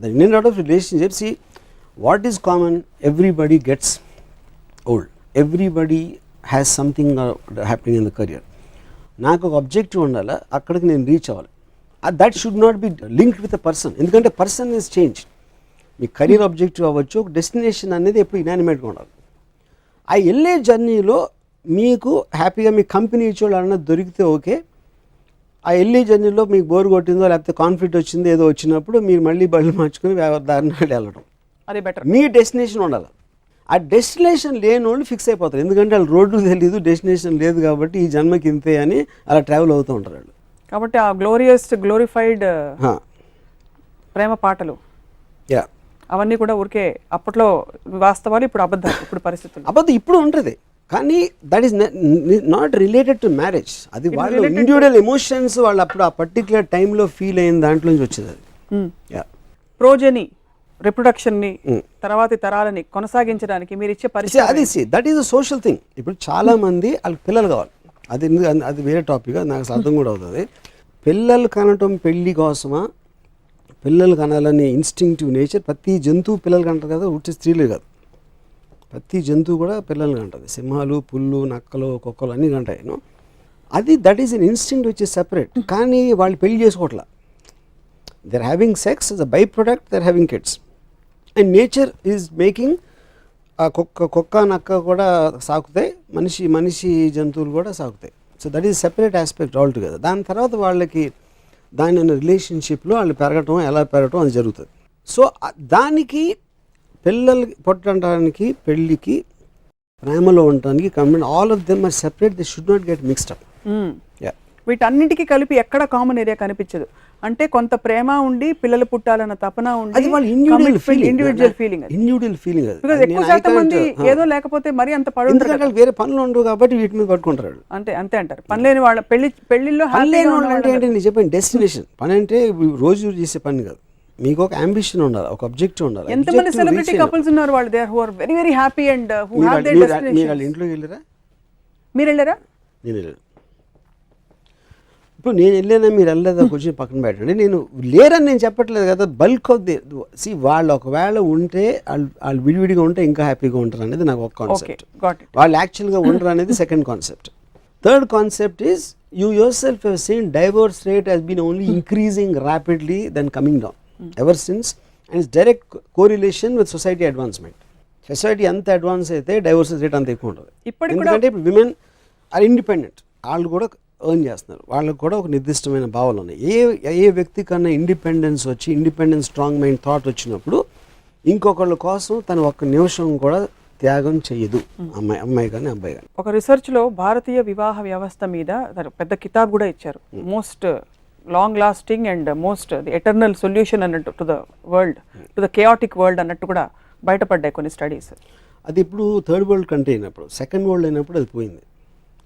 The in and out of relationship, see what is common, everybody gets old, everybody has something happening in the career. నాకు ఒక objective ఉండాలి, అక్కడికి నేను reach అవ్వాలి. That should not be linked with a person, ఎందుకంటే person is change. మీ career objective అవ్వచ్చు, ఒక డెస్టినేషన్ అనేది ఎప్పుడు ఇనానిమేట్గా ఉండాలి. ఆ వెళ్ళే జర్నీలో మీకు హ్యాపీగా మీ కంపెనీ ఇచ్చేవాళ్ళు అన్నది దొరికితే ఓకే. ఆ వెళ్ళే జర్నీలో మీకు బోర్ కొట్టిందో లేకపోతే కాన్ఫ్లిక్ట్ వచ్చిందో ఏదో వచ్చినప్పుడు మీరు మళ్ళీ బళ్ళు మార్చుకుని దారిని వెళ్ళడం, అదే బెటర్. మీ డెస్టినేషన్ ఉండాలి. ఆ డెస్టినేషన్ లేని వాళ్ళు ఫిక్స్ అయిపోతారు, ఎందుకంటే వాళ్ళు రోడ్డు తెలియదు, డెస్టినేషన్ లేదు కాబట్టి ఈ జన్మకి ఇంతే అని అలా ట్రావెల్ అవుతూ ఉంటారు వాళ్ళు. కాబట్టి ఆ గ్లోరిఫైడ్ ప్రేమ పాటలు అవన్నీ కూడా ఊరికే అప్పట్లో వాస్తవాలు, ఇప్పుడు అబద్ధాలు, ఇప్పుడు పరిస్థితులు. అబద్ధం ఇప్పుడు ఉంటుంది, కానీ that is not related to marriage. అది వాళ్ళు ఇండివిజువల్ ఎమోషన్స్ వాళ్ళు అప్పుడు ఆ పర్టికులర్ టైంలో ఫీల్ అయిన దాంట్లో నుంచి వచ్చేది అది. ప్రోజని రిప్రొడక్షన్ని తర్వాతి తరాలని కొనసాగించడానికి మీరు ఇచ్చే పరిస్థితి అది that is a social thing. ఇప్పుడు చాలా మంది వాళ్ళకి పిల్లలు కావాలి, అది వేరే టాపిక్, నాకు అసలు అర్థం కూడా అవుతుంది. పిల్లలు కనటం పెళ్లి కోసమా, పిల్లలు కనాలని ఇన్స్టింక్టివ్ నేచర్. ప్రతి జంతువు పిల్లలు కంటారు కదా, ఉట్టి స్త్రీలే కాదు, ప్రతి జంతువు కూడా పిల్లలు కంటుంది. సింహాలు, పుల్లు, నక్కలు, కుక్కలు అన్నీ కంటాయి. అది that is an instinct which is separate. కానీ వాళ్ళు పెళ్లి చేసుకోవట్లా. They are having sex as a byproduct, they are having kids. And nature is making. ఆ కుక్క నక్క కూడా సాకుతాయి, మనిషి జంతువులు కూడా సాకుతాయి. So that is separate aspect altogether. దాని తర్వాత వాళ్ళకి దాని రిలేషన్షిప్లో వాళ్ళు పెరగటం, ఎలా పెరగటం అది జరుగుతుంది. సో దానికి పిల్లలు పుట్టడానికి, పెళ్ళికి, ప్రేమలో ఉండటానికి combine all of them are separate. They should not get mixed up. వీటన్నిటికీ కలిపి ఎక్కడ కామన్ ఏరియా కనిపించదు. అంటే కొంత ప్రేమ ఉండి పిల్లలు పుట్టాలన్న తపన ఉండి, అది వాళ్ళ ఇండివిజువల్ ఫీలింగ్. బికాజ్ ఎక్కువ శాతం మంది ఏదో లేకపోతే మరి అంత పడు, ఎందుకంటే వేరే పనులు ఉండవు కాబట్టి వీటి మీద పట్టుకుంటారు. అంతే అంటారు. పని లేని వాళ్ళ పెళ్లిలో అంటే నేను చెప్పాను డెస్టినేషన్. పని అంటే రోజు చేసే పని కాదు, మీకు ఒక అంబిషన్ ఉండాలి, ఒక ఆబ్జెక్టివ్ ఉండాలి. ఎంతమంది సెలబ్రిటీ కపుల్స్ ఉన్నారు వాళ్ళు, they are who are very very happy and who have their destination. మీరు వాళ్ళ ఇంట్లోకి వెళ్ళారా? మీరు వెళ్ళారా? నేను వెళ్ళాను. ఇప్పుడు నేను వెళ్ళానా మీరు వెళ్ళలేదా కొంచెం పక్కన పెట్టండి. నేను లేరని నేను చెప్పట్లేదు కదా. బల్క్ ఆఫ్ ది వాళ్ళు ఒకవేళ ఉంటే వాళ్ళు విడివిడిగా ఉంటే ఇంకా హ్యాపీగా ఉంటారు అనేది నాకు ఒక కాన్సెప్ట్. వాళ్ళు యాక్చువల్గా ఉండరు అనేది second concept. Third concept is you yourself have seen divorce rate has been only increasing rapidly then coming down ever since. And it's direct correlation with society advancement. Society ఎంత advance అయితే divorces rate అంత ఎక్కువ ఉంటుంది. ఎందుకంటే ఇప్పుడు women are independent, వాళ్ళు కూడా earn చేస్తున్నారు, వాళ్ళకు కూడా ఒక నిర్దిష్టమైన భావాలు ఉన్నాయి. ఏ వ్యక్తి కన్నా ఇండిపెండెన్స్ వచ్చి, ఇండిపెండెన్స్ స్ట్రాంగ్ మైండ్ థాట్ వచ్చినప్పుడు ఇంకొకళ్ళ కోసం తను ఒక్క నిమిషం కూడా త్యాగం చెయ్యదు, అమ్మాయి కానీ అబ్బాయి కానీ. ఒక రిసర్చ్లో భారతీయ వివాహ వ్యవస్థ మీద పెద్ద కితాబ్ కూడా ఇచ్చారు. Most long lasting and most the eternal solution అన్నట్టు to the world, to the chaotic world అన్నట్టు కూడా బయటపడ్డాయి కొన్ని స్టడీస్. అది ఇప్పుడు థర్డ్ వరల్డ్ కంట్రీ అయినప్పుడు, సెకండ్ వరల్డ్ అయినప్పుడు అది పోయింది.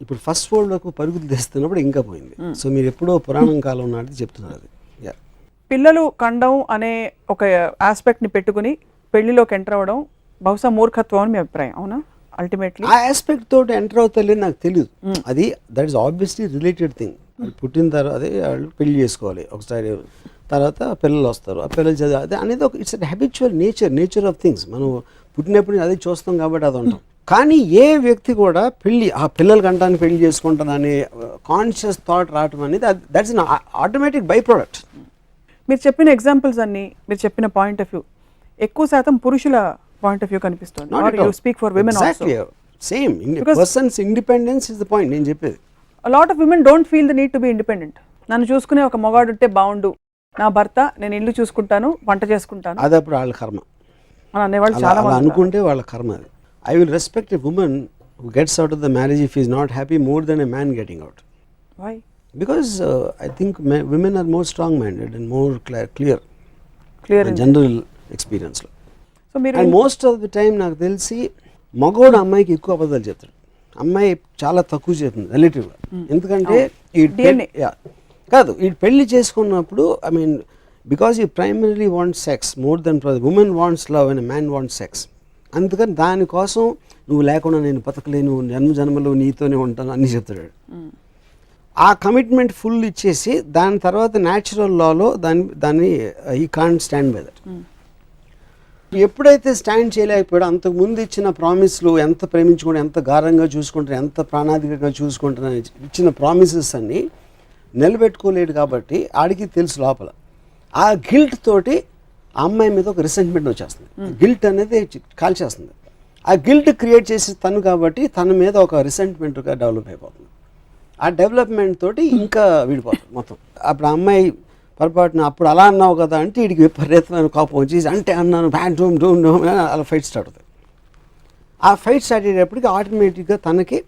ఇప్పుడు ఫస్ట్ వరల్డ్ వరకు పరుగులు తెస్తున్నప్పుడు ఇంకా పోయింది. సో మీరు ఎప్పుడో పురాణం కాలం నాటిది చెప్తున్నారు. అది పిల్లలు కండం అనే ఒక ఆస్పెక్ట్ని పెట్టుకుని పెళ్లిలోకి ఎంటర్ అవ్వడం బహుశా మూర్ఖత్వం అని మీ అభిప్రాయం, అవునా? అల్టిమేట్లీ ఆ ఆస్పెక్ట్ తోటి ఎంటర్ అవుతలేదు నాకు తెలియదు. అది that is obviously related thing. పుట్టిన తర్వాత అదే వాళ్ళు పెళ్లి చేసుకోవాలి ఒకసారి, తర్వాత పిల్లలు వస్తారు, ఆ పిల్లలు చదివి అదే అనేది ఒక it's habitual nature of things. మనం పుట్టినప్పుడు అదే చూస్తాం కాబట్టి అది ఉంటాం. కానీ ఏ వ్యక్తి కూడా ఆ పిల్లలు కంటాన్ని పెళ్లి చేసుకుంటానని కాన్షియస్ థాట్ రావటం అనేది that's an automatic by product. మీరు చెప్పిన ఎగ్జాంపుల్స్ అన్ని, మీరు చెప్పిన పాయింట్ ఆఫ్ వ్యూ ఎక్కువ శాతం పురుషుల పాయింట్ ఆఫ్ వ్యూ కనిపిస్తుంది. You speak for women also. Same persons independence is the point నేను చెప్పేది. A lot of women don't feel the need to be independent. నన్ను చూసుకునే ఒక మొగాడు ఉంటే బాగుండు, నా భర్త, నేను ఇల్లు చూసుకుంటాను, వంట చేసుకుంటాను, అది అప్పుడు వాళ్ళ కర్మ అని అనేవాళ్ళు చాలా మంది అనుకుంటే వాళ్ళ కర్మ అది. I will respect a woman who gets out of the marriage if he is not happy more than a man getting out. Why? Because I think women are more strong-minded and more clear in general experience lo. So మీరు and most of the time నాకు తెలిసి మగోడు అమ్మాయికి ఎక్కువ అబద్ధాలు చెప్తాడు, అమ్మాయి చాలా తక్కువ చెప్తుంది రిలేటివ్గా. ఎందుకంటే కాదు ఈ పెళ్లి చేసుకున్నప్పుడు ఐ మీన్ బికాజ్ ఈ primarily want sex more than women wants love and man want sex. అందుకని దానికోసం నువ్వు లేకుండా నేను బతకలేను, జన్మలో నీతోనే ఉంటాను అన్నీ చెప్తాడు. ఆ కమిట్మెంట్ ఫుల్ ఇచ్చేసి దాని తర్వాత న్యాచురల్ లాలో దాన్ని ఈ కాంట్ స్టాండ్ బై దట్. ఎప్పుడైతే స్టాండ్ చేయలేకపోయాడో అంతకుముందు ఇచ్చిన ప్రామిస్లు, ఎంత ప్రేమించుకుంటే, ఎంత గారంగా చూసుకుంటారు, ఎంత ప్రాణాధికంగా చూసుకుంటారని ఇచ్చిన ప్రామిసెస్ అన్నీ నిలబెట్టుకోలేడు. కాబట్టి ఆడికి తెలుసు లోపల ఆ గిల్ట్ తోటి ఆ అమ్మాయి మీద ఒక రిసెంట్మెంట్ వచ్చేస్తుంది. గిల్ట్ అనేది కాల్చేస్తుంది. ఆ గిల్ట్ క్రియేట్ చేసి తను కాబట్టి తన మీద ఒక రిసెంట్మెంట్గా డెవలప్ అయిపోతుంది. ఆ డెవలప్మెంట్ తోటి ఇంకా విడిపోతుంది మొత్తం. అప్పుడు ఆ అమ్మాయి పొరపాటున అప్పుడు అలా అన్నావు కదా అంటే వీడికి విపరీతమైన కోపం వచ్చి అంటే అన్నాను డోమ్ అలా ఫైట్ స్టార్ట్ అవుతుంది. ఆ ఫైట్ స్టార్ట్ అయ్యేటప్పటికి ఆటోమేటిక్గా తనకి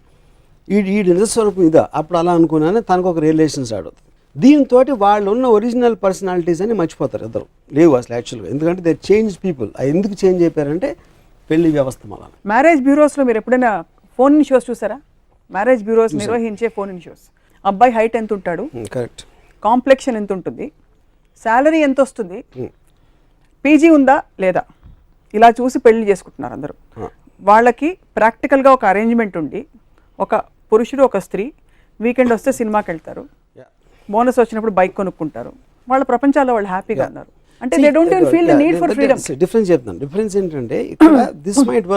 ఈ నిజస్వరూపం ఇదా అప్పుడు అలా అనుకున్నాను తనకు ఒక రిలేషన్ స్టార్ట్ అవుతుంది. దీంతో వాళ్ళు ఉన్న ఒరిజినల్ పర్సనాలిటీస్ అని మర్చిపోతారు ఇద్దరు, లేవు అసలు యాక్చువల్గా. ఎందుకంటే దే చేంజ్ పీపుల్. అది ఎందుకు చేంజ్ అయిపోయారంటే పెళ్లి వ్యవస్థ వల్ల. మ్యారేజ్ బ్యూరోస్లో మీరు ఎప్పుడైనా ఫోన్ ఇన్ షోస్ చూసారా? మ్యారేజ్ బ్యూరోస్ నిర్వహించే ఫోన్ ఇన్ షోస్. అబ్బాయి హైట్ ఎంత ఉంటాడు, కరెక్ట్, కాంప్లెక్షన్ ఎంత ఉంటుంది, శాలరీ ఎంత వస్తుంది, పీజీ ఉందా లేదా ఇలా చూసి పెళ్లి చేసుకుంటున్నారు అందరూ. వాళ్ళకి ప్రాక్టికల్గా ఒక అరేంజ్మెంట్ ఉండి ఒక పురుషుడు ఒక స్త్రీ వీకెండ్ వస్తే సినిమాకి వెళ్తారు, బోనస్ వచ్చినప్పుడు బైక్ కొనుక్కుంటారు, వాళ్ళ ప్రపంచాల్లో వాళ్ళు హ్యాపీగా ఉన్నారు. అంటే they don't even feel the need for freedom. Difference చెప్తాను. డిఫరెన్స్ ఏంటంటే ఇక్కడ దిస్ మైట్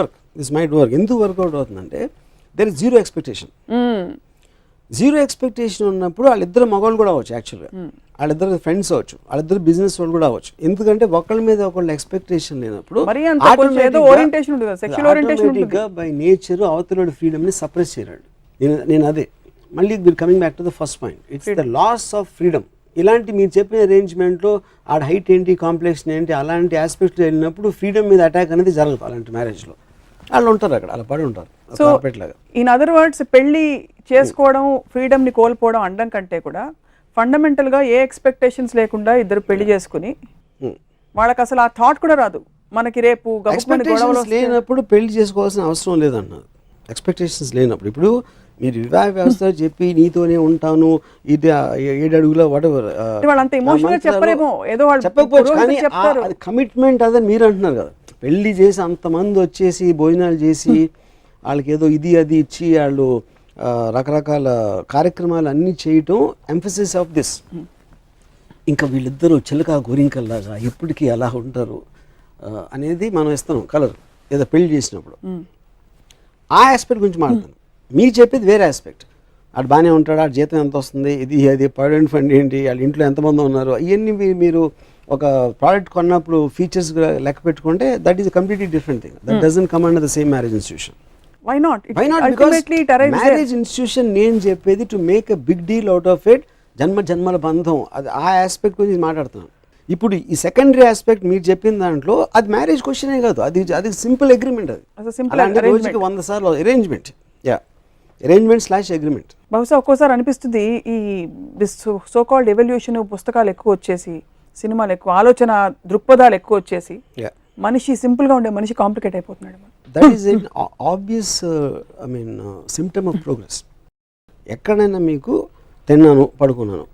వర్క్ ఎందుకు వర్కౌట్ అవుతుందంటే there is zero expectation. Zero expectation ఉన్నప్పుడు వాళ్ళిద్దరు మగవాళ్ళు కూడా అవ్వచ్చు, యాక్చువల్గా వాళ్ళిద్దరు ఫ్రెండ్స్ అవ్వచ్చు, వాళ్ళిద్దరు బిజినెస్ వాళ్ళు కూడా అవ్వచ్చు. ఎందుకంటే ఒకళ్ళ మీద ఒకళ్ళ ఎక్స్పెక్టేషన్ లేనప్పుడు బై నేచర్ అవతల ఫ్రీడమ్ ని సప్రెస్ చేయరాడు. నేను అదే మళ్ళీ మీరు coming back to the first point, it's the loss of freedom. ఇలాంటి మీరు చెప్పిన అరేంజ్మెంట్లో ఆడ హైట్ ఏంటి కాంప్లెక్షన్ ఏంటి అలాంటి ఆస్పెక్ట్ వెళ్ళినప్పుడు ఫ్రీడమ్ మీద అటాక్ అనేది జరగదు. అలాంటి మ్యారేజ్లో వాళ్ళు ఉంటారు, అక్కడ అలా పడి ఉంటారు. సో ఇన్ అదర్ వర్డ్స్ పెళ్లి చేసుకోవడం ఫ్రీడమ్ని కోల్పోవడం అనడం కంటే కూడా ఫండమెంటల్గా ఏ ఎక్స్పెక్టేషన్స్ లేకుండా ఇద్దరు పెళ్లి చేసుకుని వాళ్ళకి అసలు ఆ థాట్ కూడా రాదు, మనకి రేపు లేనప్పుడు పెళ్లి చేసుకోవాల్సిన అవసరం లేదన్నారు. ఎక్స్పెక్టేషన్స్ లేనప్పుడు ఇప్పుడు మీరు వివాహ వ్యవస్థ చెప్పి నీతోనే ఉంటాను ఇది 7 అడుగుల వాటెవర్ చెప్పకపోవచ్చు, కానీ అది కమిట్మెంట్ అదని మీరు అంటున్నారు కదా. పెళ్లి చేసి అంతమంది వచ్చేసి భోజనాలు చేసి వాళ్ళకి ఏదో ఇది అది ఇచ్చి వాళ్ళు రకరకాల కార్యక్రమాలు అన్నీ చేయటం ఎంఫసిస్ ఆఫ్ దిస్. ఇంకా వీళ్ళిద్దరూ చిలక గోరింకల్లాగా ఎప్పటికీ అలా ఉంటారు అనేది మనం ఇస్తాం కలర్ ఏదో పెళ్లి చేసినప్పుడు. ఆ ఆస్పెక్ట్ గురించి మాట్లాడతాను. మీరు చెప్పేది వేరే ఆస్పెక్ట్. అటు బాగానే ఉంటాడు, ఆ జీతం ఎంత వస్తుంది, ఇది అది ప్రావిడెంట్ ఫండ్ ఏంటి, వాళ్ళ ఇంట్లో ఎంతమంది ఉన్నారు, ఇవన్నీ మీరు ఒక ప్రోడక్ట్ కొన్నప్పుడు ఫీచర్స్ లెక్క పెట్టుకుంటే that is completely different thing. That doesn't come under the same marriage institution. Why not? Marriage institution నేను చెప్పేది to make a big deal out of it, జన్మల బంధం, అది ఆ ఆస్పెక్ట్ గురించి మాట్లాడుతున్నాను. ఇప్పుడు ఈ సెకండరీ ఆస్పెక్ట్ మీరు చెప్పిన దాంట్లో అది మ్యారేజ్ క్వశ్చనే కాదు, అది సింపుల్ అగ్రిమెంట్. అది రోజుకి 100 సార్లు అరేంజ్మెంట్, అరేంజ్మెంట్/అగ్రిమెంట్. బహుశా ఒక్కోసారి అనిపిస్తుంది ఈ దిస్ సో కాల్డ్ ఎవల్యూషన్, పుస్తకాలు ఎక్కువ వచ్చేసి సినిమాలు ఎక్కువ, ఆలోచన దృక్పథాలు ఎక్కువ వచ్చేసి మనిషి సింపుల్గా ఉండే మనిషి కాంప్లికేట్ అయిపోతున్నాడు. That is an obvious symptom of progress. ఎక్కడైనా మీకు తిన్నాను పడుకున్నాను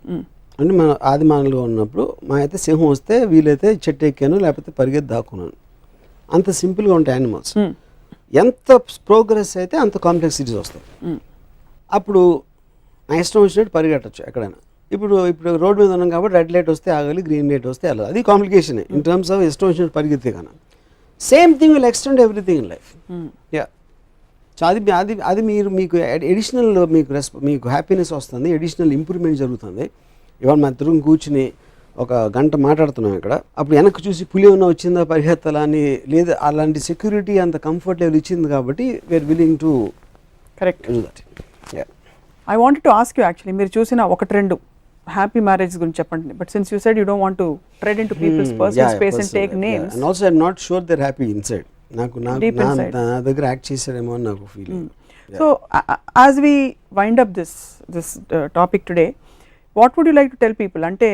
అంటే మన ఆది మానవులుగా ఉన్నప్పుడు మా అయితే సింహం వస్తే వీలైతే చెట్టు ఎక్కాను లేకపోతే పరిగెత్తి దాక్కున్నాను. అంత సింపుల్గా ఉంటాయి యానిమల్స్. ఎంత ప్రోగ్రెస్ అయితే అంత కాంప్లెక్సిటీస్ వస్తాయి. అప్పుడు నా ఇష్టం వచ్చినట్టు పరిగెట్టచ్చు ఎక్కడైనా. ఇప్పుడు రోడ్ మీద ఉన్నాం కాబట్టి రెడ్ లైట్ వస్తే ఆగాలి, గ్రీన్ లైట్ వస్తే అలా, అది కాంప్లికేషన్ ఇన్ టర్మ్స్ ఆఫ్ ఇష్టం వచ్చినట్టు పరిగెత్తే కన్నా. Same thing will extend everything in life. So అది మీకు ఎడిషనల్ మీకు హ్యాపీనెస్ వస్తుంది, ఎడిషనల్ ఇంప్రూవ్మెంట్ జరుగుతుంది. ఇవాళ మా ఇద్దరం కూర్చుని ఒక గంట మాట్లాడుతున్నాం ఇక్కడ, అప్పుడు వెనక్కి చూసి పులి ఏమన్నా వచ్చిందా పరిగెత్తాలా అని లేదు. అలాంటి సెక్యూరిటీ అంత కంఫర్ట్ లెవెల్ ఇచ్చింది కాబట్టి we are willing to correct do that. I wanted to ask you actually, మీరు చూసిన 1-2 హ్యాపీ మ్యారేజ్ గురించి చెప్పండి. But since you said you don't want to tread into people's personal space and take names, and also I am not sure they are happy inside. నాకు నా దగ్గర act చేశారేమో అని నాకు feeling. So as we wind up this topic today, what would you like to tell people? అంటే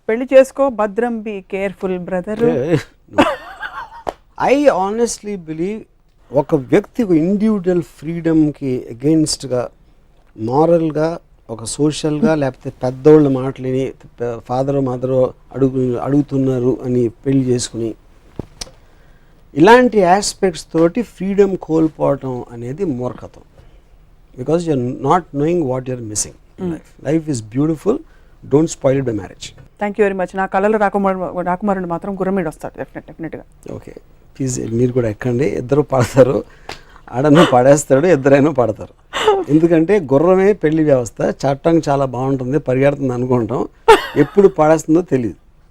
పెళ్లి చేసుకో, భద్రం, be careful brother. I honestly believe ఒక వ్యక్తి ఇండివిజువల్ ఫ్రీడమ్కి అగెయిన్స్ట్గా మారల్గా ఒక సోషల్గా లేకపోతే పెద్దోళ్ళ మాటలని ఫాదర్ మదర్ అడుగుతున్నారు అని పెళ్లి చేసుకుని ఇలాంటి ఆస్పెక్ట్స్ తోటి ఫ్రీడమ్ కోల్పోవటం అనేది మూర్ఖత్వం. Because you are not knowing what you are missing. Life is beautiful, don't spoil it by marriage. Thank you very much. నా కళలో రాకుమారుడు మాత్రం గుర్రమీడ వస్తాడు డెఫినెట్గా. ఓకే ప్లీజ్ మీరు కూడా ఎక్కండి, ఇద్దరు పడతారు, ఆడను పడేస్తాడు, ఇద్దరైనా పడతారు. ఎందుకంటే గుర్రమే పెళ్లి వ్యవస్థ, చట్టం చాలా బాగుంటుంది, పరిగెడుతుంది అనుకుంటాం, ఎప్పుడు పడేస్తుందో తెలియదు.